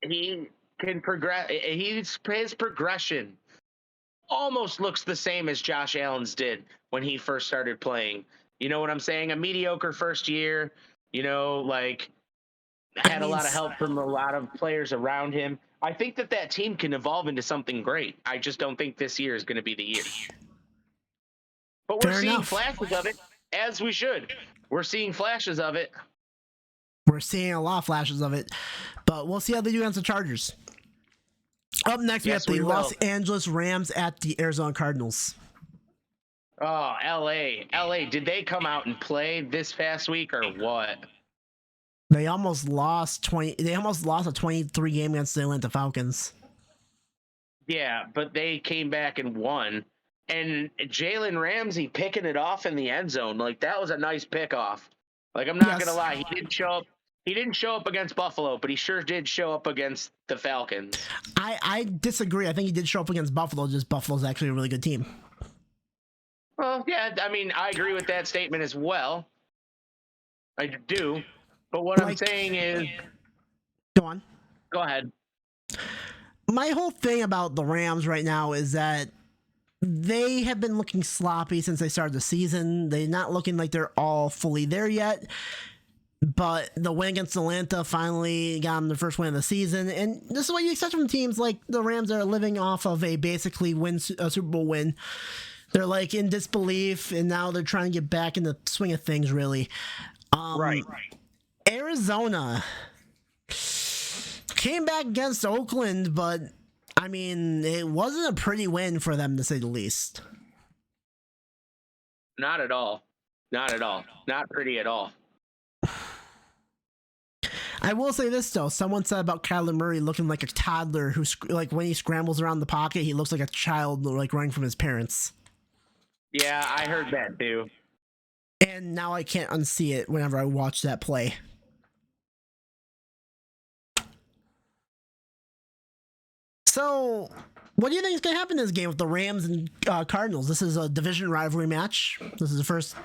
he can progress. His progression almost looks the same as Josh Allen's did when he first started playing. You know what I'm saying? A mediocre first year, had a lot of help from a lot of players around him. I think that team can evolve into something great. I just don't think this year is going to be the year. But we're seeing flashes of it, as we should. We're seeing flashes of it. We're seeing a lot of flashes of it, but we'll see how they do against the Chargers. Up next, we have the Los Angeles Rams at the Arizona Cardinals. Oh, LA. Did they come out and play this past week or what? They almost lost a 23 game against the Atlanta Falcons. Yeah, but they came back and won. And Jalen Ramsey picking it off in the end zone, that was a nice pickoff. I'm not gonna lie, he didn't show up against Buffalo, but he sure did show up against the Falcons. I disagree. I think he did show up against Buffalo. Just Buffalo's actually a really good team. Well, yeah, I mean, I agree with that statement as well. I do. But what I'm Like- saying is, Go on. go ahead. My whole thing about the Rams right now is that they have been looking sloppy since they started the season. They're not looking like they're all fully there yet. But the win against Atlanta finally got them the first win of the season. And this is what you expect from teams like the Rams that are living off of a basically a Super Bowl win. They're like in disbelief, and now they're trying to get back in the swing of things, really. Right. Arizona came back against Oakland, but I mean, it wasn't a pretty win for them, to say the least. Not at all. Not at all. Not pretty at all. I will say this though: someone said about Kyler Murray looking like a toddler who, like, when he scrambles around the pocket, he looks like a child, like running from his parents. Yeah, I heard that too. And now I can't unsee it whenever I watch that play. So, what do you think is going to happen in this game with the Rams and Cardinals? This is a division rivalry match. This is the first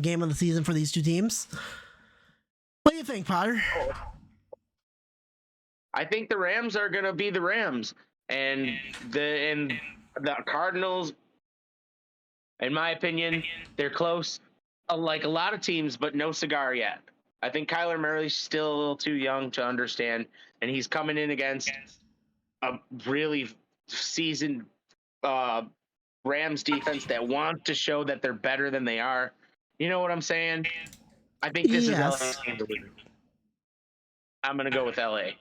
game of the season for these two teams. What do you think, Potter? I think the Rams are going to be the Rams, and the Cardinals, in my opinion, they're close. Like a lot of teams, but no cigar yet. I think Kyler Murray's still a little too young to understand, and he's coming in against a really seasoned Rams defense that wants to show that they're better than they are. You know what I'm saying? I think this is LA. I'm going to go with LA.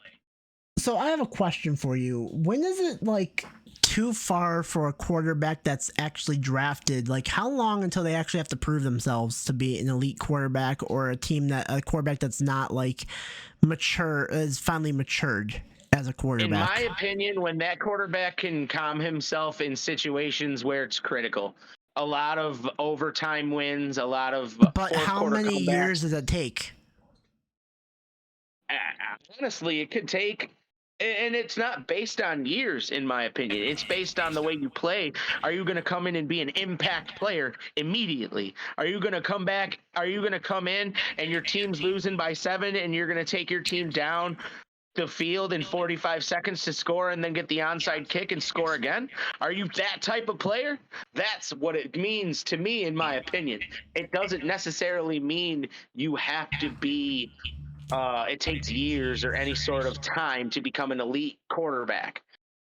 So I have a question for you. When is it like too far for a quarterback that's actually drafted? Like, how long until they actually have to prove themselves to be an elite quarterback, or a quarterback that's not like mature, is finally matured as a quarterback? In my opinion, when that quarterback can calm himself in situations where it's critical, a lot of overtime wins, a lot of But how many years does it take? Honestly, it could take, and it's not based on years, in my opinion. It's based on the way you play. Are you going to come in and be an impact player immediately? Are you going to come back? Are you going to come in and your team's losing by 7 and you're going to take your team down the field in 45 seconds to score and then get the onside kick and score again? Are you that type of player? That's what it means to me, in my opinion. It doesn't necessarily mean you have to be it takes years or any sort of time to become an elite quarterback.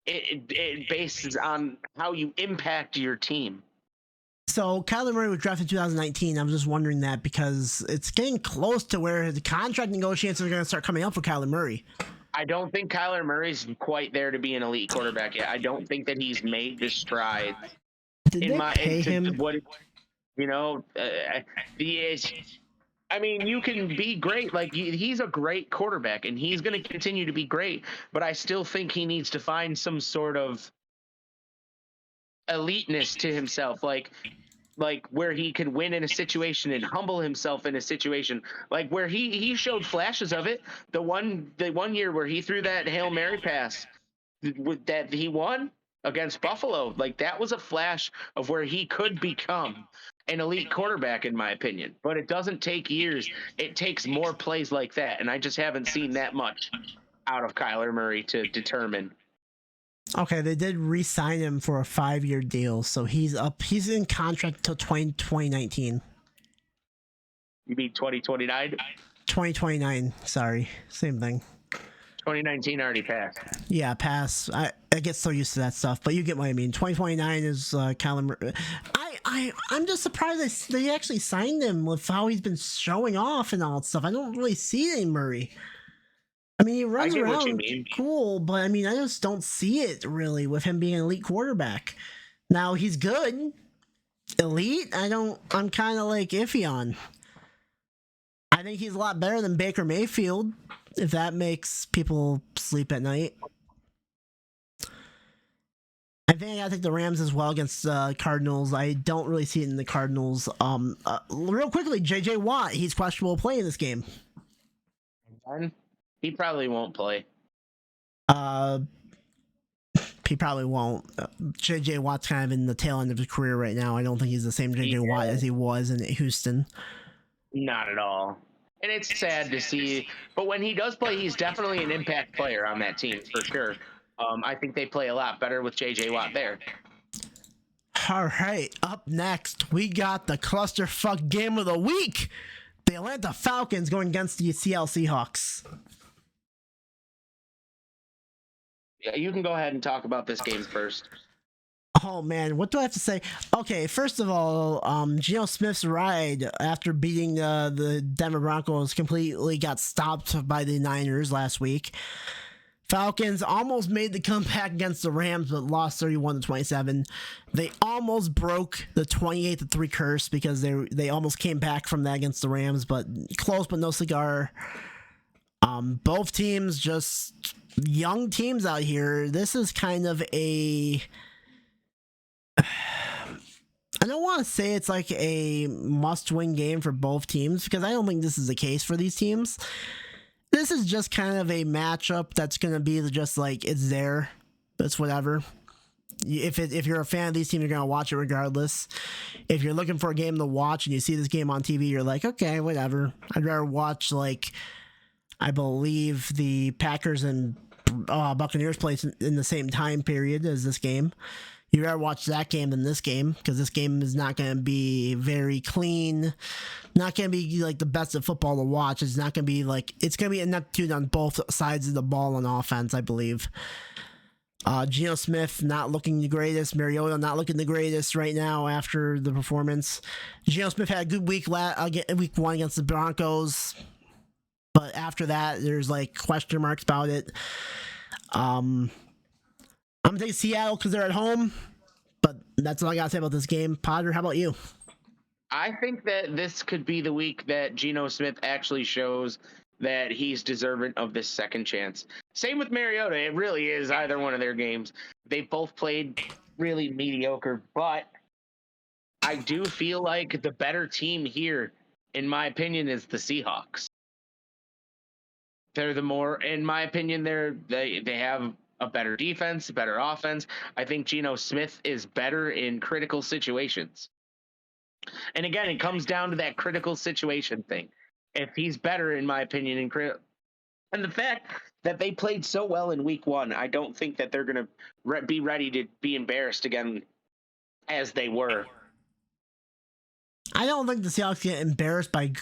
It bases on how you impact your team. So Kyler Murray was drafted in 2019. I was just wondering that because it's getting close to where the contract negotiations are going to start coming up for Kyler Murray. I don't think Kyler Murray's quite there to be an elite quarterback yet. I don't think that he's made the strides. Did they pay him? I mean, you can be great. Like, he's a great quarterback, and he's going to continue to be great. But I still think he needs to find some sort of eliteness to himself, like where he can win in a situation and humble himself in a situation, like where he showed flashes of it. The one year where he threw that Hail Mary pass that he won against Buffalo, like that was a flash of where he could become an elite quarterback, in my opinion. But it doesn't take years. It takes more plays like that, and I just haven't seen that much out of Kyler Murray to determine. Okay, they did re-sign him for a 5-year deal, so he's in contract until 2019. You mean 2029? 2029, sorry. Same thing. 2019 already passed. Yeah, pass. I get so used to that stuff, but you get what I mean. 2029 is Kyler Murray. I'm just surprised they actually signed him with how he's been showing off and all that stuff. I don't really see any Murray. I mean, he runs around cool, but I mean, I just don't see it really with him being an elite quarterback. Now, he's good. Elite, I'm kind of like iffy on. I think he's a lot better than Baker Mayfield, if that makes people sleep at night. I think I gotta take the Rams as well against Cardinals. I don't really see it in the Cardinals. Real quickly, JJ Watt, he's questionable to play in this game. He probably won't play. He probably won't. JJ Watt's kind of in the tail end of his career right now. I don't think he's the same JJ Watt as he was in Houston. Not at all. and it's sad to see. But when he does play, he's definitely an impact player on that team for sure. I think they play a lot better with J.J. Watt there. All right, up next, we got the clusterfuck game of the week. The Atlanta Falcons going against the Seattle Seahawks. Yeah, you can go ahead and talk about this game first. Oh man, what do I have to say? Okay, first of all, Geno Smith's ride after beating the Denver Broncos completely got stopped by the Niners last week. Falcons almost made the comeback against the Rams, but lost 31-27. They almost broke the 28-3 curse because they almost came back from that against the Rams, but close but no cigar. Both teams just young teams out here. This is kind of a... I don't want to say it's like a must-win game for both teams because I don't think this is the case for these teams. This is just kind of a matchup that's going to be just like, it's there. It's whatever. If you're a fan of these teams, you're going to watch it regardless. If you're looking for a game to watch and you see this game on TV, you're like, okay, whatever. I'd rather watch, like, I believe the Packers and Buccaneers play in the same time period as this game. You'd rather watch that game than this game because this game is not going to be very clean, not going to be like the best of football to watch. It's not going to be like, it's going to be ineptitude on both sides of the ball on offense, I believe. Geno Smith not looking the greatest. Mariota not looking the greatest right now after the performance. Geno Smith had a good week week one against the Broncos, but after that, there's like question marks about it. I'm going to take Seattle because they're at home, but that's all I got to say about this game. Potter, how about you? I think that this could be the week that Geno Smith actually shows that he's deserving of this second chance. Same with Mariota. It really is either one of their games. They both played really mediocre, but I do feel like the better team here, in my opinion, is the Seahawks. They're the more, in my opinion, they have a better defense, a better offense. I think Geno Smith is better in critical situations. And again, it comes down to that critical situation thing. If he's better, in my opinion, and the fact that they played so well in week one, I don't think that they're going to be ready to be embarrassed again as they were. I don't think the Seahawks get embarrassed by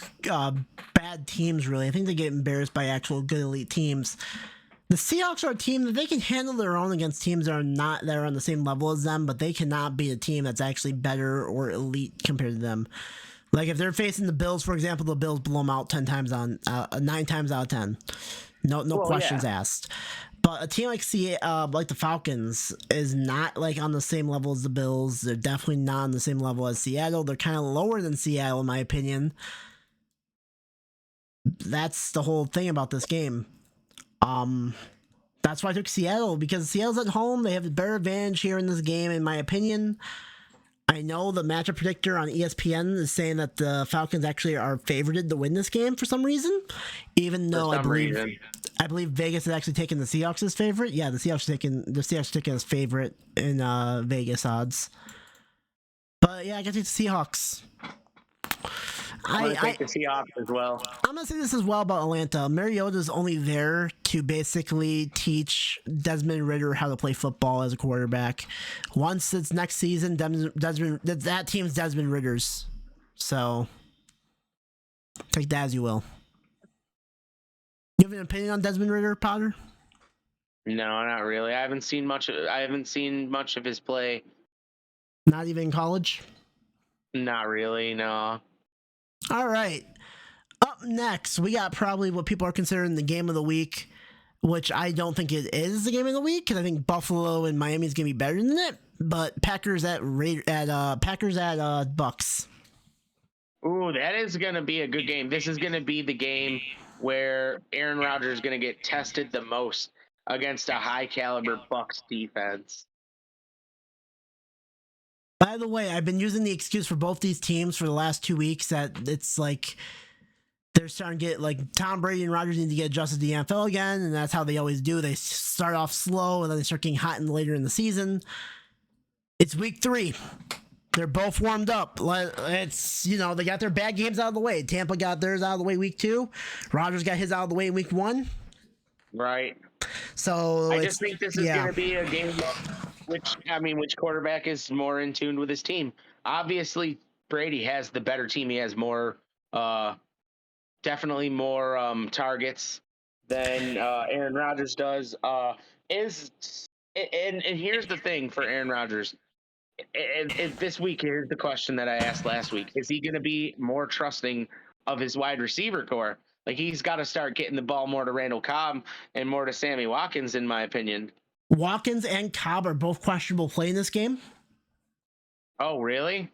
bad teams, really. I think they get embarrassed by actual good elite teams. The Seahawks are a team that they can handle their own against teams that are on the same level as them, but they cannot be a team that's actually better or elite compared to them. Like if they're facing the Bills, for example, the Bills blow them out 9 times out of 10. No questions asked. But a team like the Falcons is not like on the same level as the Bills. They're definitely not on the same level as Seattle. They're kind of lower than Seattle, in my opinion. That's the whole thing about this game. That's why I took Seattle, because Seattle's at home. They have a better advantage here in this game, in my opinion. I know the matchup predictor on ESPN is saying that the Falcons actually are favorited to win this game for some reason, even though I believe Vegas has actually taken the Seahawks as favorite. Yeah, the Seahawks are taking as favorite in Vegas odds. But yeah, I got to take the Seahawks. I take the Seahawks as well. I'm going to say this as well about Atlanta. Mariota's only there to basically teach Desmond Ridder how to play football as a quarterback. Once it's next season, that team's Desmond Ridder's. So, take that as you will. You have an opinion on Desmond Ridder, Potter? No, not really. I haven't seen much of his play. Not even in college? Not really, no. All right. Up next, we got probably what people are considering the game of the week, which I don't think it is the game of the week because I think Buffalo and Miami is going to be better than it. But Packers at Bucks. Ooh, that is going to be a good game. This is going to be the game where Aaron Rodgers is going to get tested the most against a high caliber Bucks defense. By the way, I've been using the excuse for both these teams for the last 2 weeks that it's like they're starting to get, like, Tom Brady and Rodgers need to get adjusted to the NFL again, and that's how they always do. They start off slow, and then they start getting hot later in the season. It's week 3. They're both warmed up. It's, they got their bad games out of the way. Tampa got theirs out of the way week 2. Rodgers got his out of the way in week 1. Right. So I just think this is going to be a game which quarterback is more in tune with his team. Obviously, Brady has the better team. He has more, definitely more targets than Aaron Rodgers does. And here's the thing for Aaron Rodgers. This week, here's the question that I asked last week. Is he going to be more trusting of his wide receiver core? Like, he's got to start getting the ball more to Randall Cobb and more to Sammy Watkins, in my opinion. Watkins and Cobb are both questionable play in this game. Oh, really?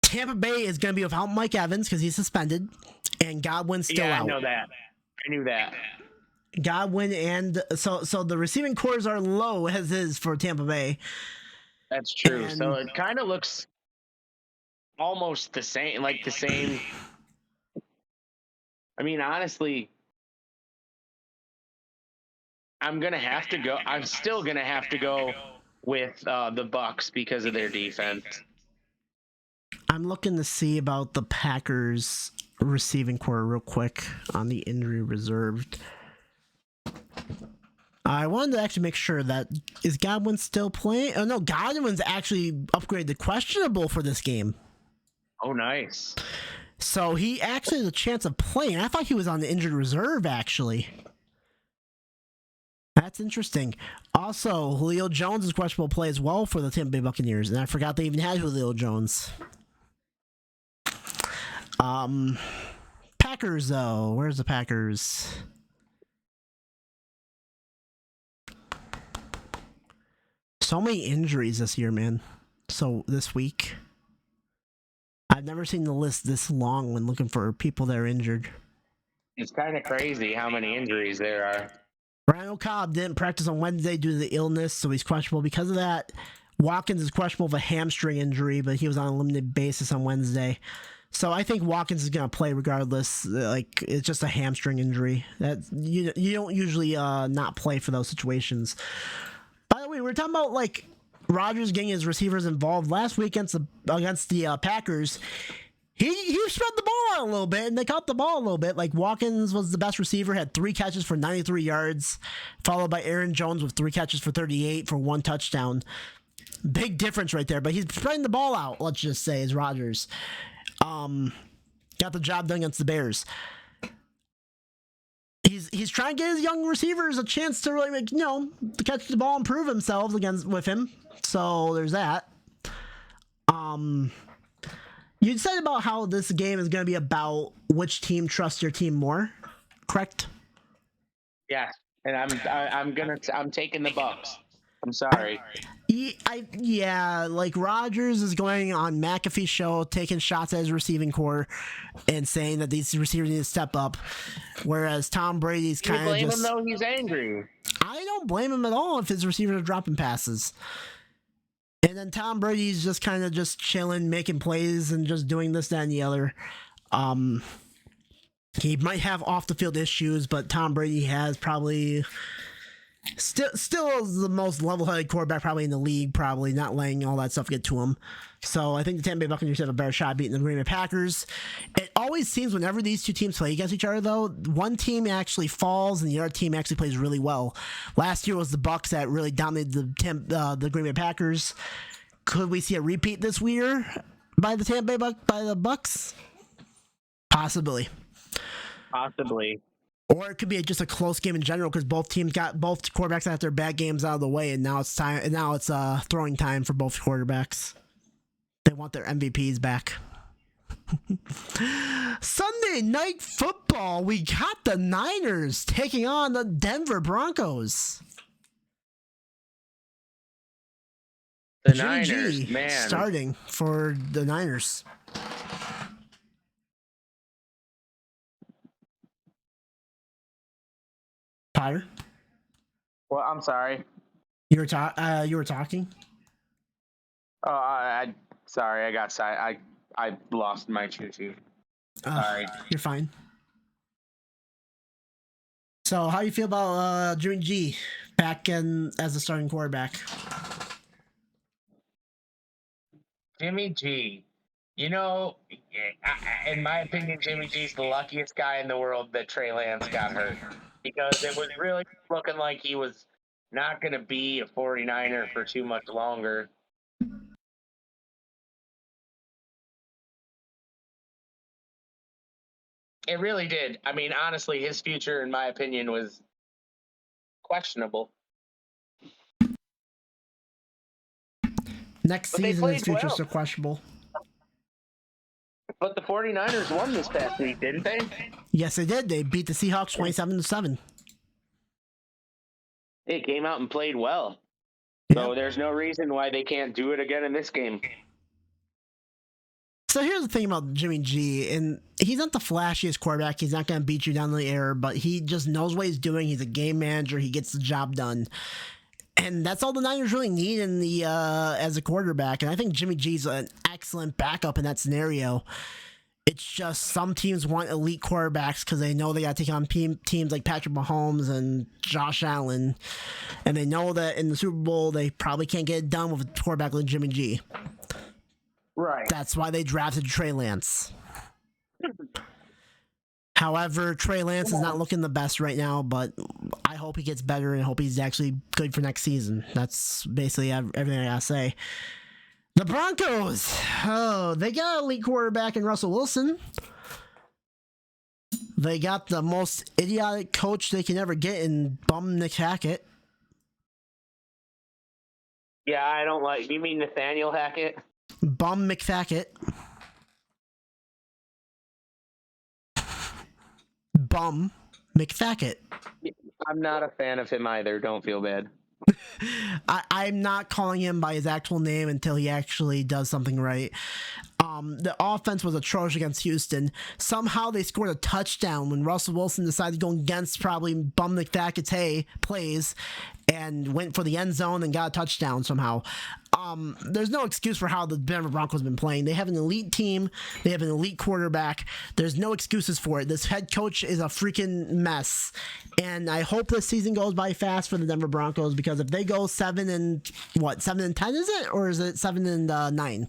Tampa Bay is going to be without Mike Evans because he's suspended, and Godwin's still out. I know that. I knew that. Godwin and so the receiving cores are low as is for Tampa Bay. That's true. And so it kind of looks almost the same, like the same. I mean, honestly, I'm still gonna have to go with the Bucs because of their defense. I'm looking to see about the Packers receiving core real quick on the injury reserved. I wanted to actually make sure that is Godwin still playing? Oh no, Godwin's actually upgraded to questionable for this game. Oh, nice. So he actually has a chance of playing. I thought he was on the injured reserve, actually. That's interesting. Also, Julio Jones is questionable play as well for the Tampa Bay Buccaneers, and I forgot they even had Julio Jones. Packers, though. Where's the Packers? So many injuries this year, man. So this week. I've never seen the list this long when looking for people that are injured. It's kind of crazy how many injuries there are. Randall Cobb didn't practice on Wednesday due to the illness, so he's questionable because of that. Watkins is questionable of a hamstring injury, but he was on a limited basis on Wednesday. So I think Watkins is going to play regardless. Like, it's just a hamstring injury. That you don't usually not play for those situations. By the way, we were talking about like Rodgers getting his receivers involved last week against the Packers. He spread the ball out a little bit, and they caught the ball a little bit. Like, Watkins was the best receiver, had 3 catches for 93 yards, followed by Aaron Jones with 3 catches for 38 for 1 touchdown. Big difference right there, but he's spreading the ball out, let's just say, is Rodgers. Got the job done against the Bears. He's trying to get his young receivers a chance to really, catch the ball and prove themselves with him. So there's that. You said about how this game is going to be about which team trusts your team more, correct? Yeah, and I'm taking the Bucs. I'm sorry. Like Rodgers is going on McAfee's show, taking shots at his receiving core, and saying that these receivers need to step up. Whereas Tom Brady's kind of blame him though? He's angry. I don't blame him at all if his receivers are dropping passes. And then Tom Brady's just kind of just chilling, making plays, and just doing this, that, and the other. He might have off the field issues, but Tom Brady has probably still is the most level-headed quarterback probably in the league, probably not letting all that stuff get to him. So I think the Tampa Bay Buccaneers have a better shot beating the Green Bay Packers. It always seems whenever these two teams play against each other, though, one team actually falls and the other team actually plays really well. Last year was the Bucs that really dominated the Green Bay Packers. Could we see a repeat this year by the Bucs? Possibly. Or it could be just a close game in general because both quarterbacks got their bad games out of the way, and now it's time. And now it's throwing time for both quarterbacks. They want their MVPs back. Sunday Night Football. We got the Niners taking on the Denver Broncos. The Niners, man, starting for the Niners. Tyler? Well, I'm sorry. You were talking? Oh, sorry. I got I lost my choo-choo. Sorry. You're fine. So, how do you feel about Jimmy G back in as a starting quarterback? Jimmy G. You know, in my opinion, Jimmy G's the luckiest guy in the world that Trey Lance got hurt, because it was really looking like he was not going to be a 49er for too much longer. It really did. I mean, honestly, his future, in my opinion, was questionable. Next season, his future is so questionable. But the 49ers won this past week, didn't they? Yes, they did. They beat the Seahawks 27-7. They came out and played well. So there's no reason why they can't do it again in this game. So here's the thing about Jimmy G, and he's not the flashiest quarterback. He's not going to beat you down in the air, but he just knows what he's doing. He's a game manager. He gets the job done. And that's all the Niners really need in the as a quarterback. And I think Jimmy G's an excellent backup in that scenario. It's just some teams want elite quarterbacks because they know they got to take on teams like Patrick Mahomes and Josh Allen. And they know that in the Super Bowl, they probably can't get it done with a quarterback like Jimmy G. Right. That's why they drafted Trey Lance. However, Trey Lance is not looking the best right now, but I hope he gets better and hope he's actually good for next season. That's basically everything I gotta say. The Broncos, they got an elite quarterback in Russell Wilson. They got the most idiotic coach they can ever get in Bum Nick Hackett. Yeah, I don't like. You mean Nathaniel Hackett? Bum McFackett. Bum McFackett. I'm not a fan of him either. Don't feel bad. I'm not calling him by his actual name until he actually does something right. The offense was atrocious against Houston. Somehow they scored a touchdown when Russell Wilson decided to go against probably Bum McFackett's plays and went for the end zone and got a touchdown somehow. There's no excuse for how the Denver Broncos have been playing. They have an elite team. They have an elite quarterback. There's no excuses for it. This head coach is a freaking mess. And I hope this season goes by fast for the Denver Broncos, because if they go 7-10 is it? Or is it 7-9?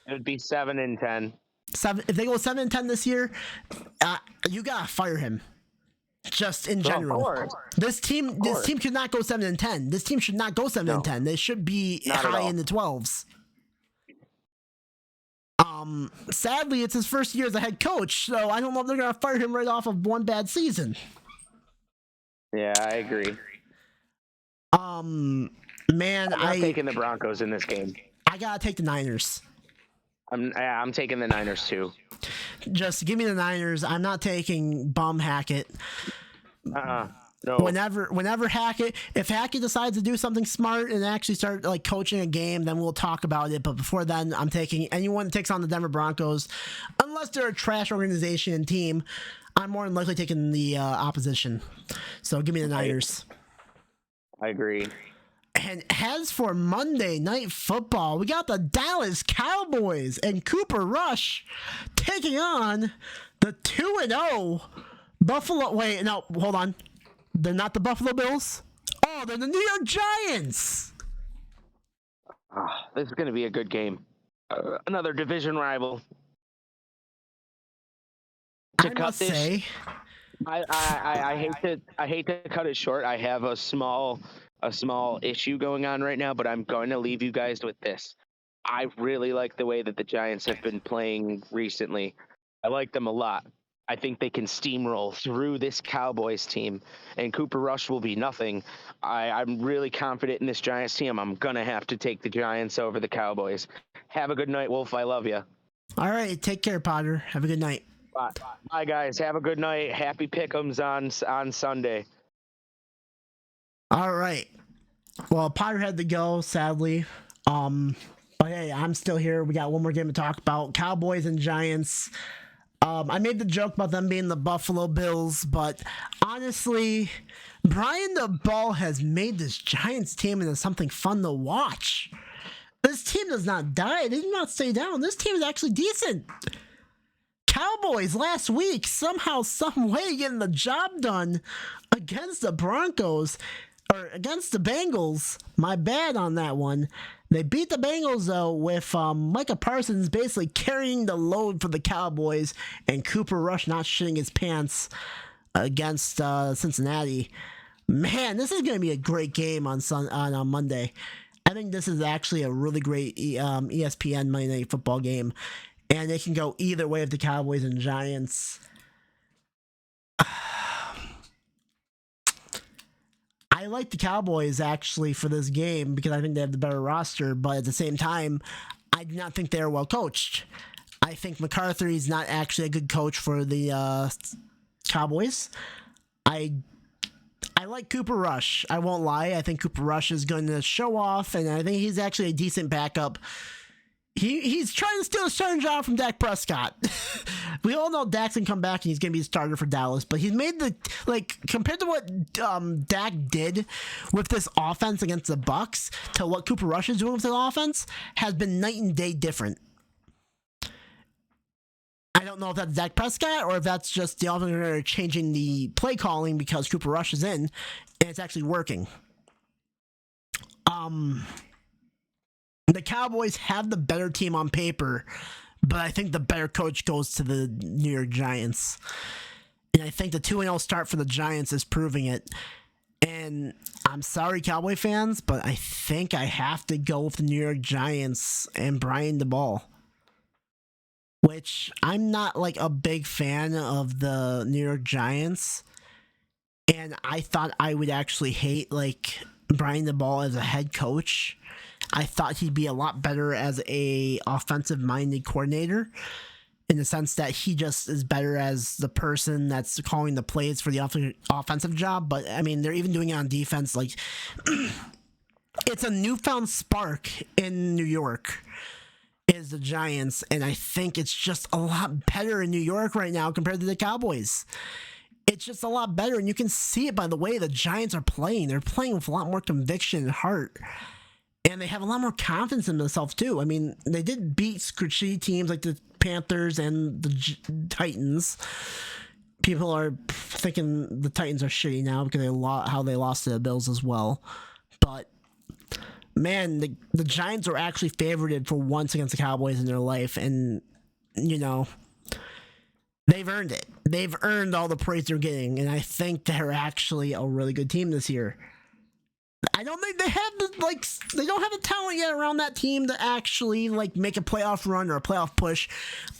It would be 7-10. If they go 7-10 this year, you gotta fire him. Just in general, this team could not go 7-10. This team should not go 7-10. They should be high in the 12s. Sadly, it's his first year as a head coach, so I don't know if they're gonna fire him right off of one bad season. Yeah, I agree. Man, I'm taking the Broncos in this game. I gotta take the Niners. I'm taking the Niners too. Just give me the Niners. I'm not taking Bum Hackett. No. Whenever Hackett, if Hackett decides to do something smart and actually start like coaching a game, then we'll talk about it. But before then, I'm taking anyone that takes on the Denver Broncos, unless they're a trash organization and team. I'm more than likely taking the opposition. So give me the Niners. I agree. And as for Monday Night Football, we got the Dallas Cowboys and Cooper Rush taking on the 2-0 Buffalo. Wait, no, hold on. They're not the Buffalo Bills. Oh, they're the New York Giants. This is going to be a good game. Another division rival. I must say, I hate to cut it short. I have a small issue going on right now, but I'm going to leave you guys with this. I really like the way that the Giants have been playing recently. I like them a lot. I think they can steamroll through this Cowboys team, and Cooper Rush will be nothing. I'm really confident in this Giants team. I'm going to have to take the Giants over the Cowboys. Have a good night, Wolf. I love you. All right. Take care, Potter. Have a good night. Bye, guys. Have a good night. Happy pick'ems on Sunday. All right. Well, Potter had to go, sadly. But hey, I'm still here. We got one more game to talk about. Cowboys and Giants. I made the joke about them being the Buffalo Bills, but honestly, Brian the Ball has made this Giants team into something fun to watch. This team does not die. They do not stay down. This team is actually decent. Cowboys last week, somehow, some way getting the job done against the Broncos, or against the Bengals. My bad on that one. They beat the Bengals, though, with Micah Parsons basically carrying the load for the Cowboys and Cooper Rush not shitting his pants against Cincinnati. Man, this is going to be a great game on Monday. I think this is actually a really great ESPN Monday Night Football game, and it can go either way of the Cowboys and Giants. I like the Cowboys, actually, for this game because I think they have the better roster, but at the same time, I do not think they're well coached. I think McCarthy is not actually a good coach for the Cowboys. I like Cooper Rush. I won't lie. I think Cooper Rush is going to show off, and I think he's actually a decent backup. He's trying to steal a starting job from Dak Prescott. We all know Dak's going to come back and he's going to be the starter for Dallas, but he's made compared to what Dak did with this offense against the Bucs to what Cooper Rush is doing with the offense has been night and day different. I don't know if that's Dak Prescott or if that's just the offense changing the play calling because Cooper Rush is in and it's actually working. The Cowboys have the better team on paper, but I think the better coach goes to the New York Giants. And I think the 2-0 start for the Giants is proving it. And I'm sorry, Cowboy fans, but I think I have to go with the New York Giants and Brian DeBall. Which I'm not a big fan of the New York Giants. And I thought I would actually hate Brian DeBall as a head coach. I thought he'd be a lot better as a offensive-minded coordinator in the sense that he just is better as the person that's calling the plays for the offensive job. But, I mean, they're even doing it on defense. It's a newfound spark in New York is the Giants, and I think it's just a lot better in New York right now compared to the Cowboys. It's just a lot better, and you can see it by the way the Giants are playing. They're playing with a lot more conviction and heart. And they have a lot more confidence in themselves, too. I mean, they did beat shitty teams like the Panthers and the Titans. People are thinking the Titans are shitty now because how they lost to the Bills as well. But, man, the Giants are actually favorited for once against the Cowboys in their life. And, they've earned it. They've earned all the praise they're getting. And I think they're actually a really good team this year. I don't think they have they don't have the talent yet around that team to actually make a playoff run or a playoff push.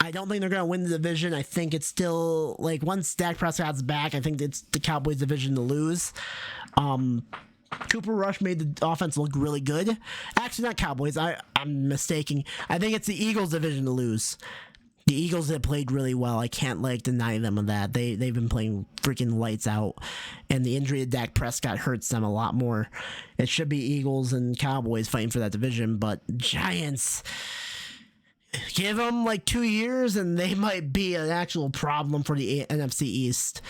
I don't think they're going to win the division. I think it's still once Dak Prescott's back, I think it's the Cowboys division to lose. Cooper Rush made the offense look really good. Actually, not Cowboys. I'm mistaking. I think it's the Eagles division to lose. The Eagles have played really well. I can't deny them of that. They've been playing freaking lights out, and the injury to Dak Prescott hurts them a lot more. It should be Eagles and Cowboys fighting for that division, but Giants, give them 2 years, and they might be an actual problem for the NFC East.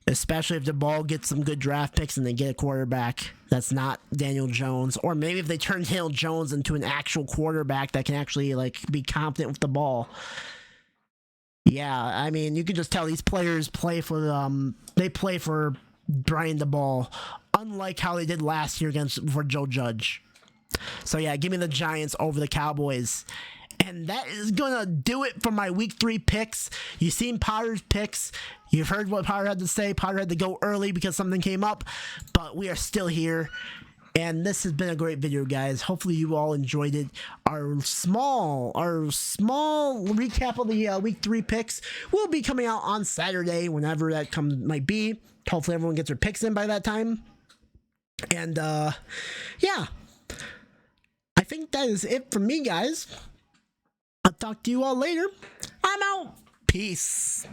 Especially if the ball gets some good draft picks and they get a quarterback that's not Daniel Jones, or maybe if they turn Daniel Jones into an actual quarterback that can actually be competent with the ball. Yeah, I mean, you can just tell these players play for Brian DeBall, unlike how they did last year for Joe Judge. So yeah, give me the Giants over the Cowboys. And that is going to do it for my Week 3 picks. You've seen Potter's picks. You've heard what Potter had to say. Potter had to go early because something came up, but we are still here. And this has been a great video, guys. Hopefully you all enjoyed it. Our small recap of the Week 3 picks will be coming out on Saturday, whenever that might be. Hopefully everyone gets their picks in by that time. And yeah, I think that is it for me, guys. I'll talk to you all later. I'm out. Peace.